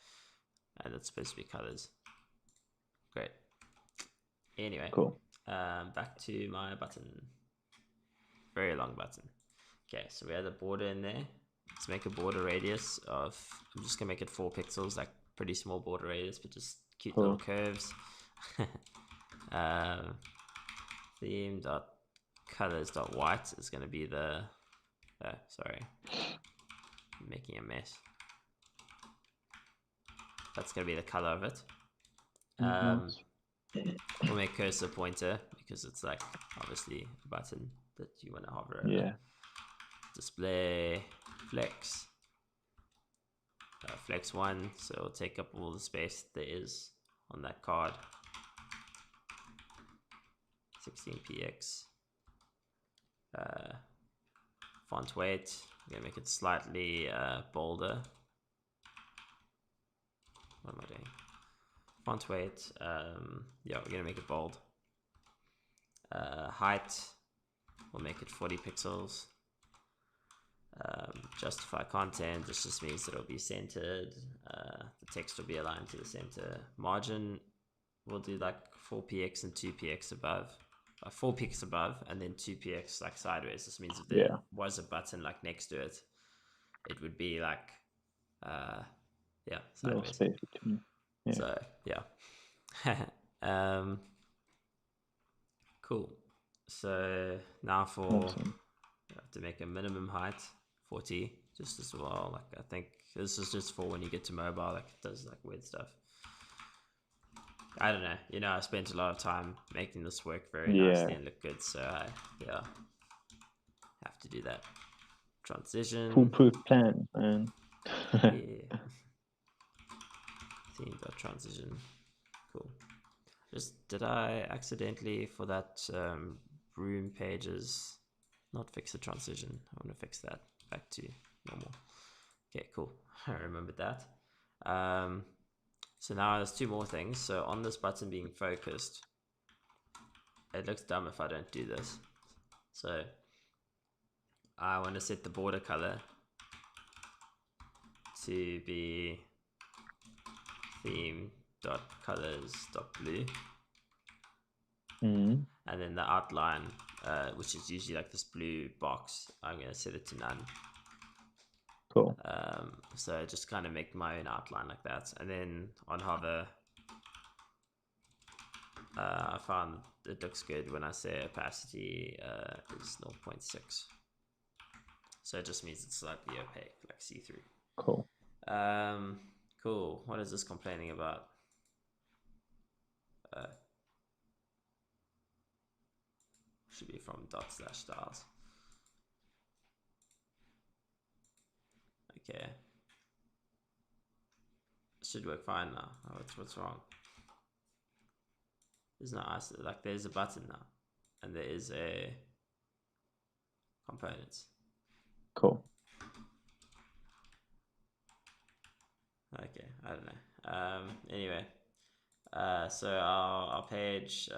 And it's supposed to be colors. Great. Anyway, cool. Back to my button. Very long button. Okay, so we have the border in there. Let's make a border radius of. I'm just gonna make it 4 pixels, like pretty small border radius, but just cute little curves. Theme dot colors dot white is gonna be the. Sorry, I'm making a mess. That's gonna be the color of it. We'll make cursor pointer because it's like obviously a button that you want to hover over. Yeah. Display flex. Flex 1, so it'll take up all the space there is on that card. 16px. Font weight, I'm gonna make it slightly bolder. What am I doing? Font weight, yeah, we're gonna make it bold. Height, we'll make it 40 pixels. Justify content, this just means that it'll be centered. The text will be aligned to the center. Margin, we'll do like 4px and 2px above. 4px above and then 2px like sideways. This means if there was a button like next to it, it would be like yeah, sideways. Space between. Yeah. So yeah. Cool. So now for you have to make a minimum height 40 just as well. Like I think this is just for when you get to mobile, like it does like weird stuff. I don't know, you know, I spent a lot of time making this work very nicely and look good, so I have to do that. Transition. Foolproof plan, man. Yeah. Theme.transition. Cool. Did I accidentally for that room pages not fix the transition? I want to fix that back to normal. Okay, cool. I remembered that. So now there's two more things. So on this button being focused, it looks dumb if I don't do this. So I want to set the border color to be theme.colors.blue. Mm. And then the outline, which is usually like this blue box, I'm going to set it to none. Cool. So just kind of make my own outline like that. And then on hover, I found it looks good when I say opacity is 0.6. So it just means it's slightly opaque, like see-through. Cool. Cool. What is this complaining about? Should be from /styles. Okay. It should work fine now. Oh, what's wrong? There's no like there's a button now, and there is a components. Cool. Okay, I don't know. Anyway, so our page.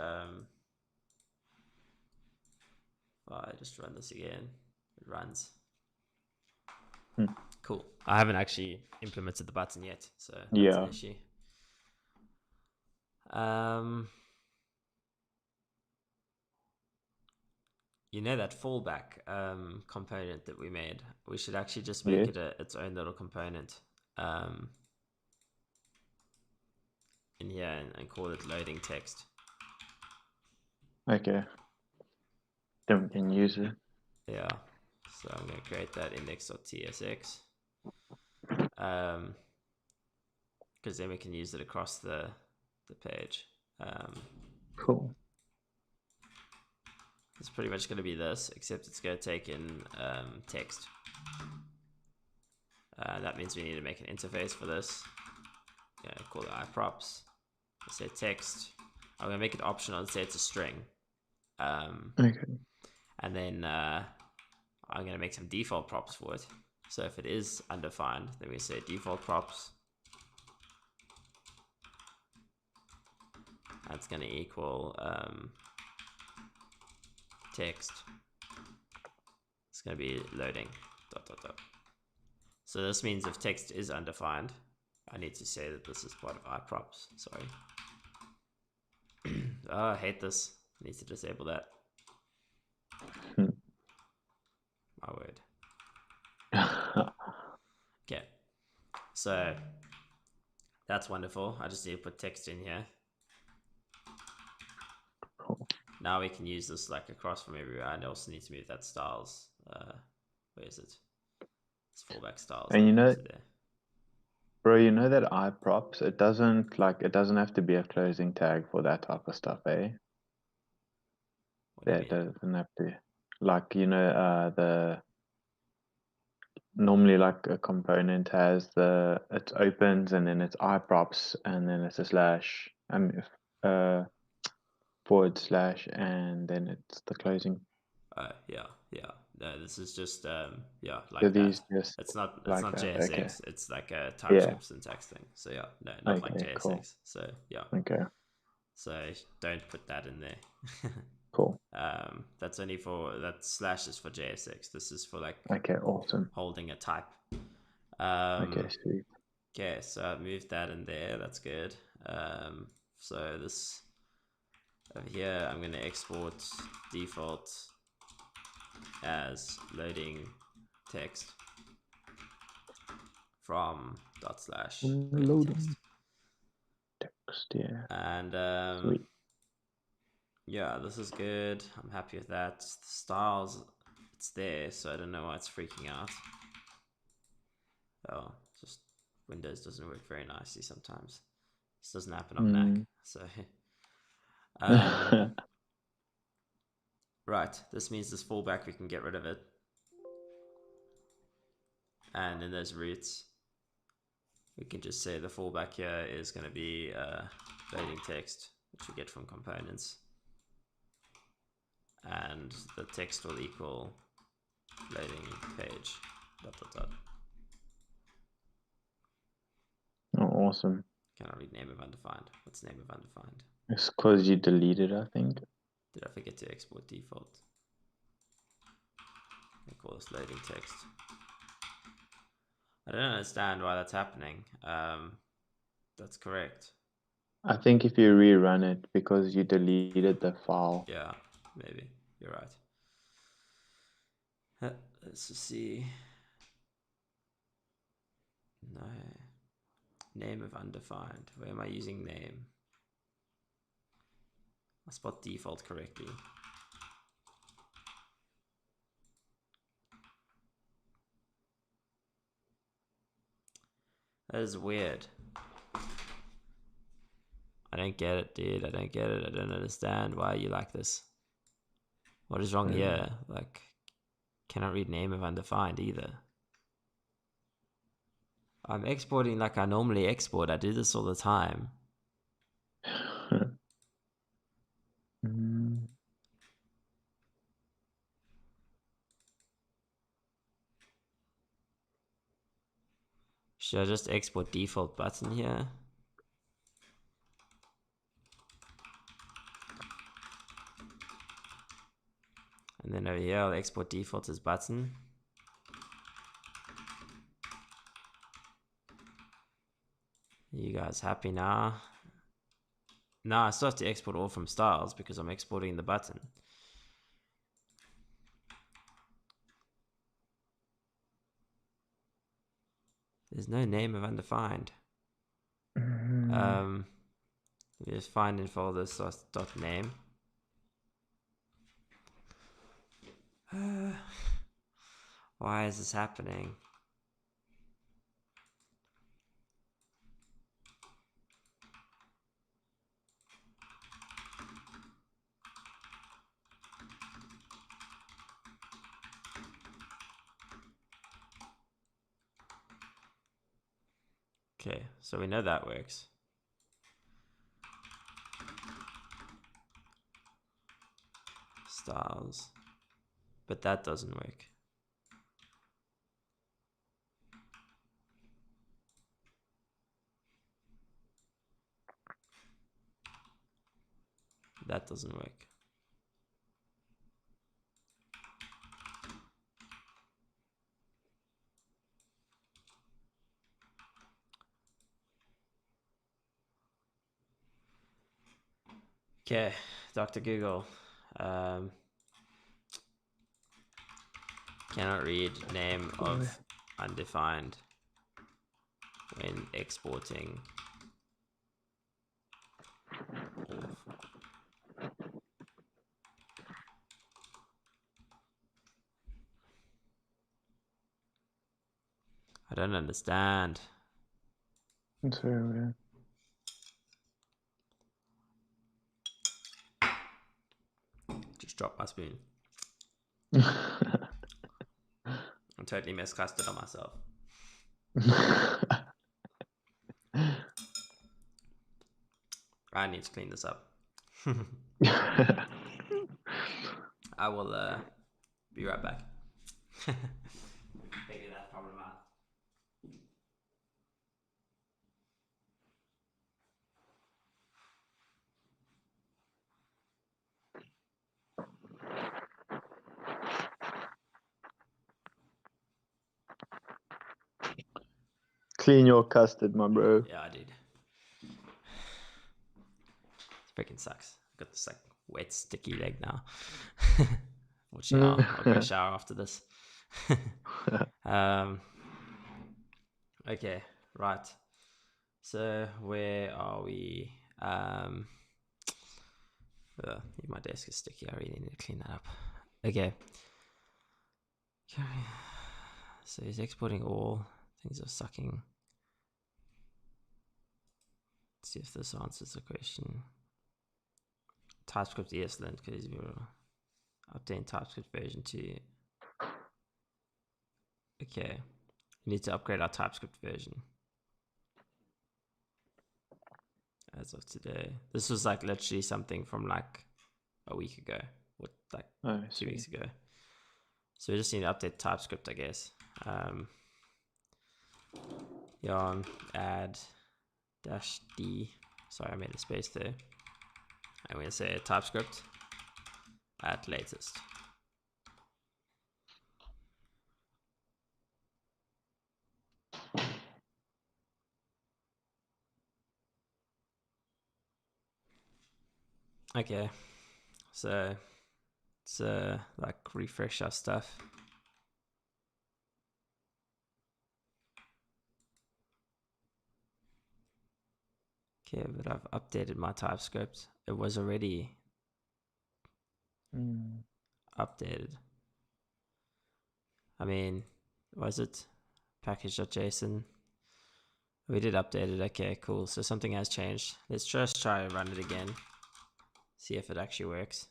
Well, I just run this again. It runs. Cool. I haven't actually implemented the button yet, so that's an issue. You know that fallback component that we made? We should actually just make it its own little component in here and call it loading text. Okay. Then we can use it. Yeah. So I'm going to create that index.tsx. Because then we can use it across the page. Cool. It's pretty much going to be this, except it's going to take in text. That means we need to make an interface for this. Call it iProps. Say text. I'm going to make it optional and say it's a string. Okay. And then I'm going to make some default props for it. So if it is undefined, then we say default props. That's going to equal text. It's going to be loading ... So this means if text is undefined, I need to say that this is part of iProps. Sorry. Oh, I hate this. I need to disable that. My word. Okay. So that's wonderful. I just need to put text in here. Cool. Now we can use this like across from everywhere. I also need to move that styles. Where is it? It's fallback styles. And you know, bro, you know that iProps, it doesn't have to be a closing tag for that type of stuff, eh? What do you mean? It doesn't have to. Like, you know, normally like a component has it opens and then it's iProps and then it's a slash forward slash and then it's the closing. Yeah. No, this is just yeah, like So that. these just It's not like JSX. Okay. It's like a TypeScript syntax thing. So yeah, no, not like Okay, JSX. cool. So yeah. Okay. So don't put that in there. Cool. That's only for that slash is for JSX. This is for like awesome. holding a type. Okay, sweet. Okay, so I've moved that in there. That's good. So this over here, I'm going to export default as loading text from loading text. Yeah. And Sweet. yeah, this is good. I'm happy with that. The styles, it's there, so I don't know why it's freaking out. Oh, just Windows doesn't work very nicely sometimes. This doesn't happen on Mac, so right, this means this fallback, we can get rid of it. And in those roots, we can just say the fallback here is going to be loading text which we get from components, and the text will equal loading page dot dot dot. Oh, awesome. Cannot read name of undefined. What's name of undefined? It's because you deleted, I think. Did I forget to export default? I call this loading text. I don't understand why that's happening. That's correct. I think if you rerun it because you deleted the file. Yeah, maybe. You're right. Let's just see. No. Name of undefined. Where am I using name? I spelled default correctly. That is weird. I don't get it, dude. I don't get it. I don't understand why you like this. What is wrong here? Like, cannot read name of undefined either. I'm exporting like I normally export. I do this all the time. Should I just export default button here? And then over here, I'll export default as button. You guys happy now? No, I still have to export all from styles because I'm exporting the button. There's no name of undefined. Let me just find in folder dot name. Why is this happening? Okay, so we know that works. Styles. But that doesn't work. That doesn't work. Okay, Dr. Google. Cannot read name of undefined when exporting. I don't understand. It's very weird. Just dropped my spoon. I'm totally miscasted on myself. I need to clean this up. I will be right back. Figure that problem out. Clean your custard, my bro. Yeah, I did. It freaking sucks. I've got this like wet, sticky leg now. Fortunately, I'll go shower after this. Okay, right. So where are we? My desk is sticky. I really need to clean that up. Okay. So he's exporting all. Things are sucking. Let's see if this answers the question. TypeScript ESLint because you obtain TypeScript version 2. Okay. We need to upgrade our TypeScript version. as of today. This was like literally something from like a week ago, or like 2 weeks ago. So we just need to update TypeScript, I guess. Yarn add -d. Sorry, I made a space there. I'm going to say TypeScript at latest. Okay, so let's like refresh our stuff. Okay, but I've updated my TypeScript. It was already updated. I mean, was it package.json? We did update it. Okay, cool. So something has changed. Let's just try and run it again. See if it actually works.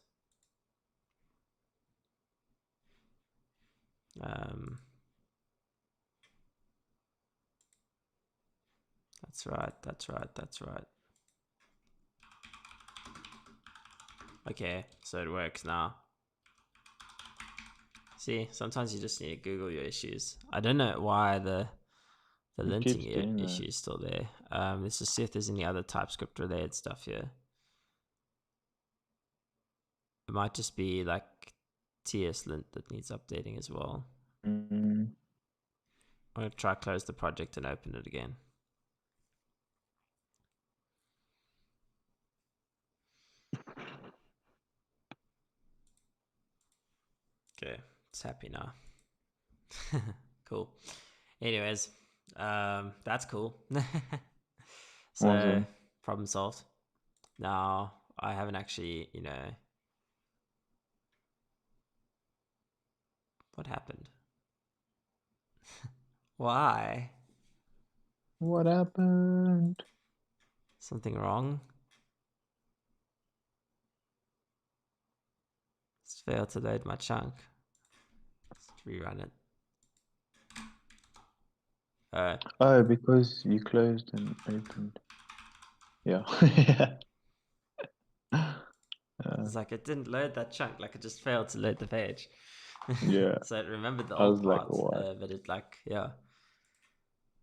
That's right. That's right. That's right. Okay, so it works now. See, sometimes you just need to Google your issues. I don't know why the linting issue is still there. Let's just see if there's any other TypeScript related stuff here. It might just be like TS lint that needs updating as well. I'm going to try close the project and open it again. Okay, it's happy now. Cool. Anyways, that's cool. So, awesome. problem solved. Now, I haven't actually, what happened? Why? What happened? Something wrong? It's failed to load my chunk. Let's rerun it. Oh, because you closed and opened. Yeah. It's like it didn't load that chunk, like it just failed to load the page. Yeah. So it remembered the I was old like, part, what? but it yeah.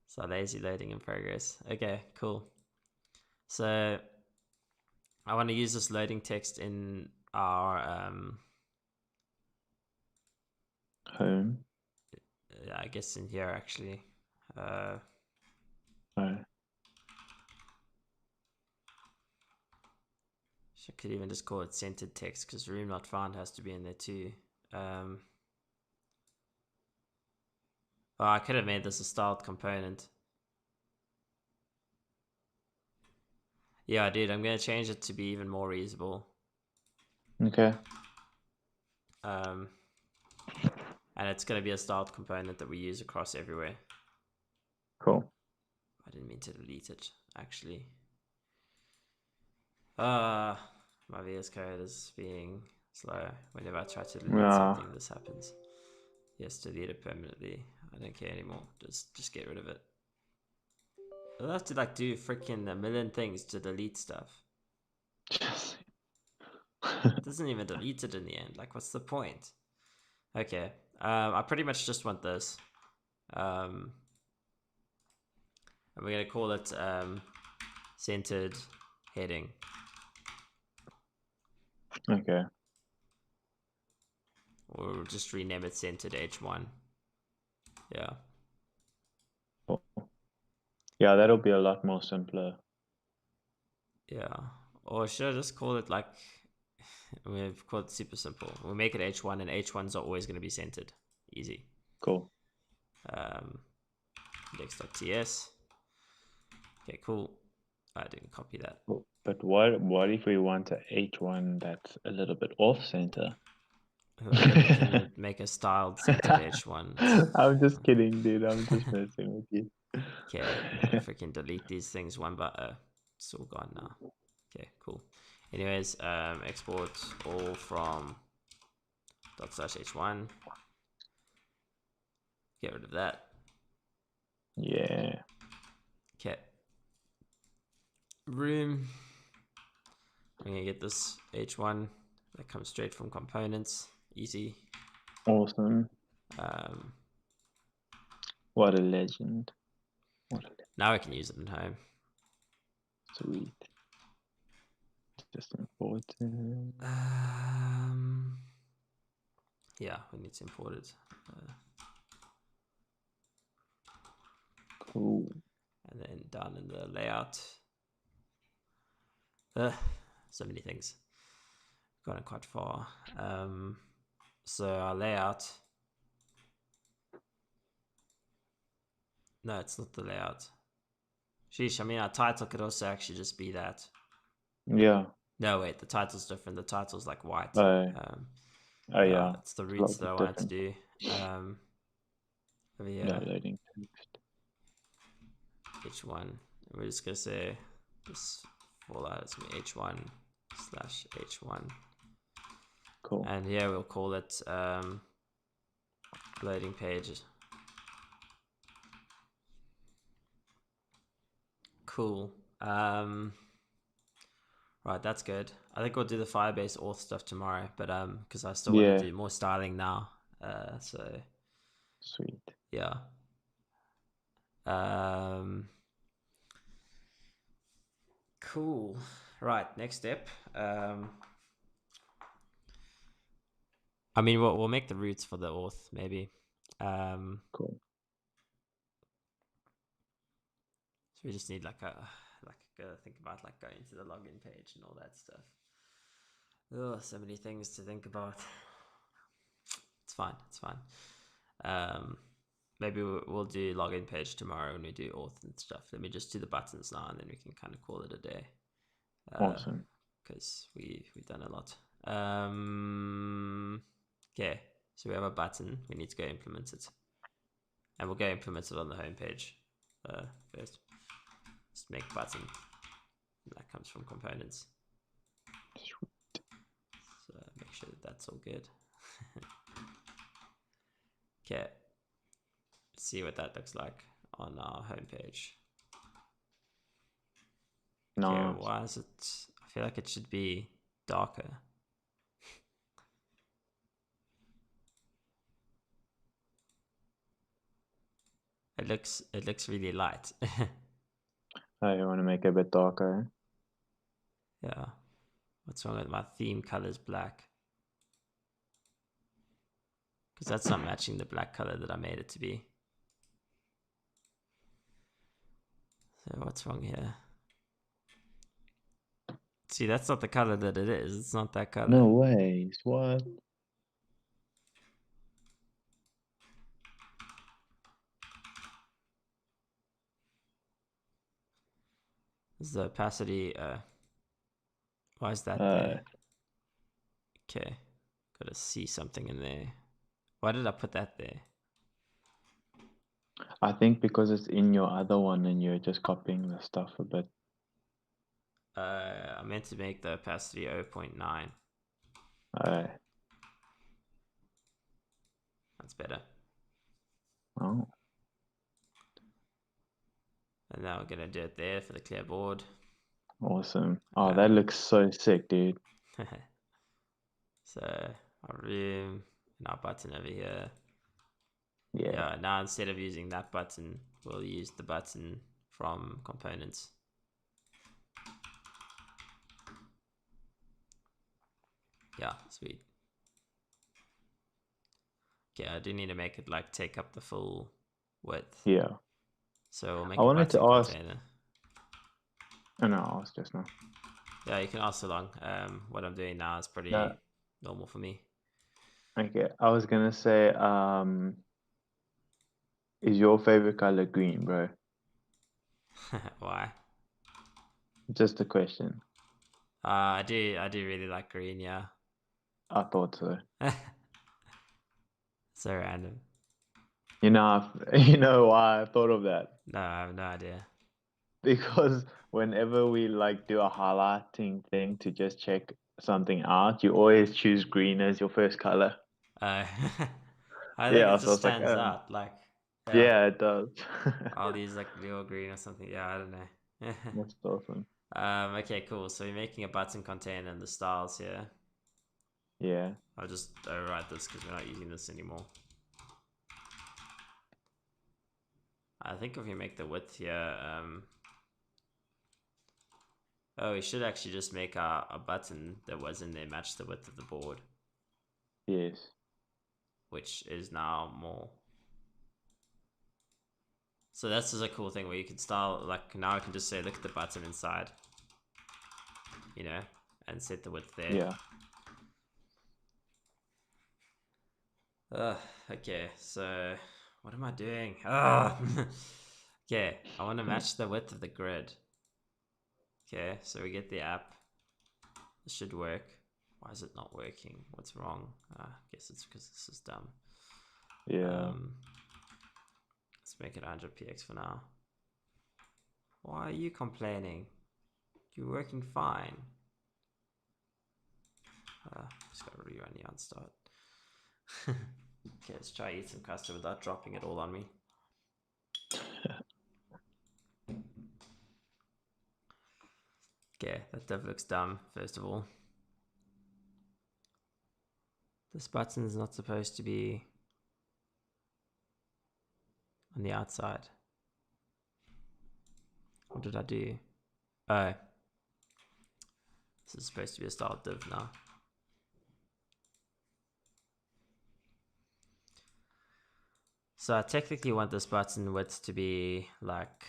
So lazy loading in progress. Okay, cool. So I want to use this loading text in our Home. I guess in here actually. Oh. I could even just call it centered text because room not found has to be in there too. Oh, I could have made this a styled component. Yeah, dude, I'm going to change it to be even more reusable. Okay. And it's going to be a styled component that we use across everywhere. Cool. I didn't mean to delete it, actually. My VS Code is being slow. Whenever I try to delete something, this happens. Yes, delete it permanently. I don't care anymore. Just get rid of it. I'll have to like do freaking a million things to delete stuff. It doesn't even delete it in the end. Like, what's the point? Okay. I pretty much just want this. And we're gonna call it centered heading. Okay. Or we'll just rename it centered H1. Yeah. Cool. Yeah, that'll be a lot more simpler. Yeah. Or should I just call it like we've called it super simple. We'll make it H1 and H1s are always going to be centered. Easy. Cool. Index.ts. Okay, cool. I didn't copy that. But what if we want a H1 that's a little bit off center? Then we can make a styled centered H1. I'm just kidding, dude. I'm just messing with you. Okay, I'm gonna freaking delete these things one by it's all gone now. Okay, cool. Anyways, export all from ./h1. Get rid of that. Yeah. Okay. room. I'm gonna get this H1 that comes straight from components. Easy. Awesome. What a legend. Now I can use it in home. Sweet. Just import it. Yeah, we need to import it. Cool. And then down in the layout. So many things. Gone quite far. So our layout. No, it's not the layout. Sheesh, I mean, our title could also actually just be that. Yeah. No, wait, the title's different. The title's like white. Yeah. It's the roots that I wanted to do. Over here. Downloading text. H1. We're just gonna say this fallout is gonna be H1/H1. Cool. And here we'll call it loading page. Cool. Right, that's good. I think we'll do the Firebase auth stuff tomorrow, but because I still want to do more styling now. So sweet. Yeah. Cool. Right, next step. I mean, we'll make the roots for the auth maybe. Cool. So we just need like think about like going to the login page and all that stuff. Oh, so many things to think about. It's fine. It's fine. Maybe we'll do login page tomorrow when we do auth and stuff. Let me just do the buttons now, and then we can kind of call it a day. Awesome. Because we've done a lot. Okay, so we have a button. We need to go implement it, and we'll go implement it on the home page first. Just make button. That comes from components. Sweet. So make sure that that's all good. Okay. Let's see what that looks like on our homepage. Nice. Okay, why is it? I feel like it should be darker. It looks really light. Oh, you want to make it a bit darker? Yeah. What's wrong with my theme color's black? Because that's not matching the black color that I made it to be. So what's wrong here? See, that's not the color that it is. It's not that color. No way. What? Is the opacity? Why is that there? Okay, gotta see something in there. Why did I put that there? I think because it's in your other one and you're just copying the stuff a bit. I meant to make the opacity 0.9. That's better. Oh. And now we're gonna do it there for the clear board. Awesome. Oh, that looks so sick, dude. So our room and our button over here. Yeah. Now instead of using that button, we'll use the button from components. Yeah, sweet. Okay, I do need to make it like take up the full width. Yeah. So we'll make I a wanted button to ask. container. Oh, no, I asked just now. Yeah, you can ask along. What I'm doing now is pretty normal for me. Okay, I was gonna say, is your favorite color green, bro? Why? Just a question. I do really like green, yeah. I thought so. So random. You know why I thought of that? No, I have no idea. Because whenever we like do a highlighting thing to just check something out, you always choose green as your first color. I think Yeah, it so just it's like, stands out. Like, yeah, it does. I'll use like Leo green or something. Yeah, I don't know. That's awesome. Okay, cool. So we're making a button container in the styles here. Yeah. I'll just override this because we're not using this anymore. I think if we make the width here, oh, we should actually just make a button that was in there match the width of the board. Yes. Which is now more. So that's just a cool thing where you can style, like now I can just say, look at the button inside, you know, and set the width there. Yeah. Okay, so what am I doing? Okay, I want to match the width of the grid. Okay, so we get the app. This should work. Why is it not working? What's wrong? I guess it's because this is dumb. Yeah. Let's make it 100px for now. Why are you complaining? You're working fine. Just gotta rerun the unstart. Okay, let's try eat some custard without dropping it all on me. Okay, that div looks dumb, first of all. This button is not supposed to be on the outside. What did I do? Oh. This is supposed to be a style div now. So I technically want this button width to be like...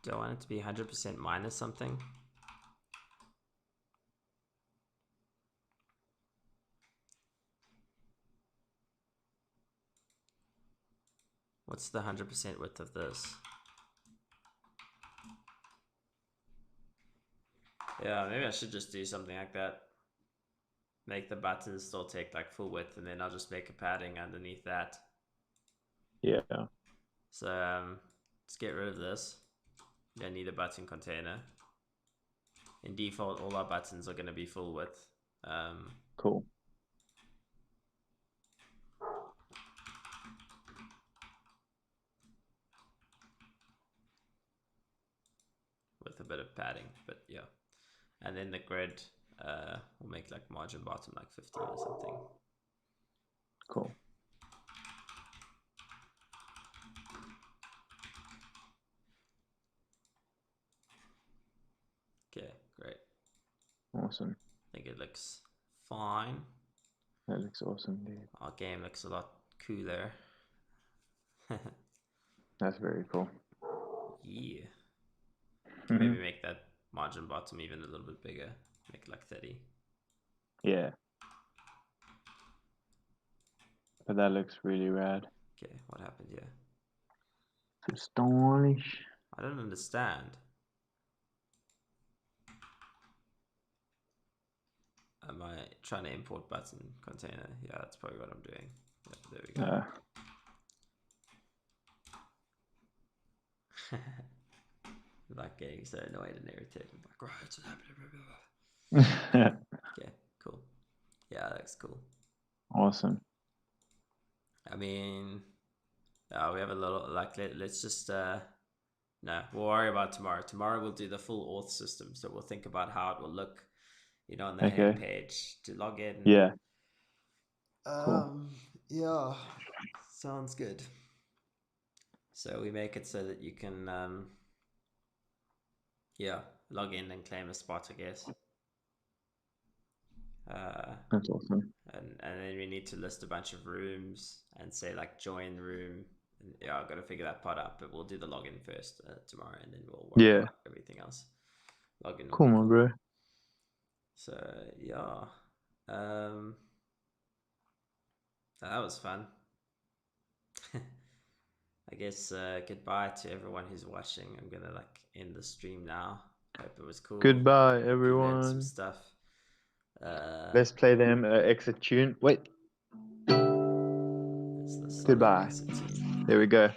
Do I want it to be 100% minus something? What's the 100% width of this? Yeah, maybe I should just do something like that. Make the buttons still take like full width, and then I'll just make a padding underneath that. Yeah. So let's get rid of this. You don't need a button container. In default, all our buttons are going to be full width. Cool. With a bit of padding, but yeah. And then the grid, we'll make like margin bottom like 15 or something. Cool. Okay, great. Awesome. I think it looks fine. That looks awesome, dude. Our game looks a lot cooler. That's very cool. Yeah. Can maybe make that margin bottom even a little bit bigger. Make it like 30. Yeah. But that looks really rad. Okay, what happened here? So stylish. I don't understand. Am I trying to import button container? Yeah, that's probably what I'm doing. Yeah, there we go. Like getting so annoyed and irritated. I'm like, right, what's happening? Okay, cool. Yeah, that looks cool. Awesome. I mean, we have a little, like, let's just, no, we'll worry about tomorrow. Tomorrow we'll do the full auth system. So we'll think about how it will look, you know, on the home page to log in. Yeah. Cool. Yeah, sounds good. So we make it so that you can, yeah, log in and claim a spot, I guess. That's awesome. And then we need to list a bunch of rooms and say like join room. And yeah, I've got to figure that part out, but we'll do the login first tomorrow, and then we'll worry about everything else. Login. Cool, my bro. So yeah, that was fun. I guess goodbye to everyone who's watching. I'm gonna like end the stream now. Hope it was cool. Goodbye, Hope everyone. you learned some stuff. Let's play them exit tune. Wait. Goodbye. There we go.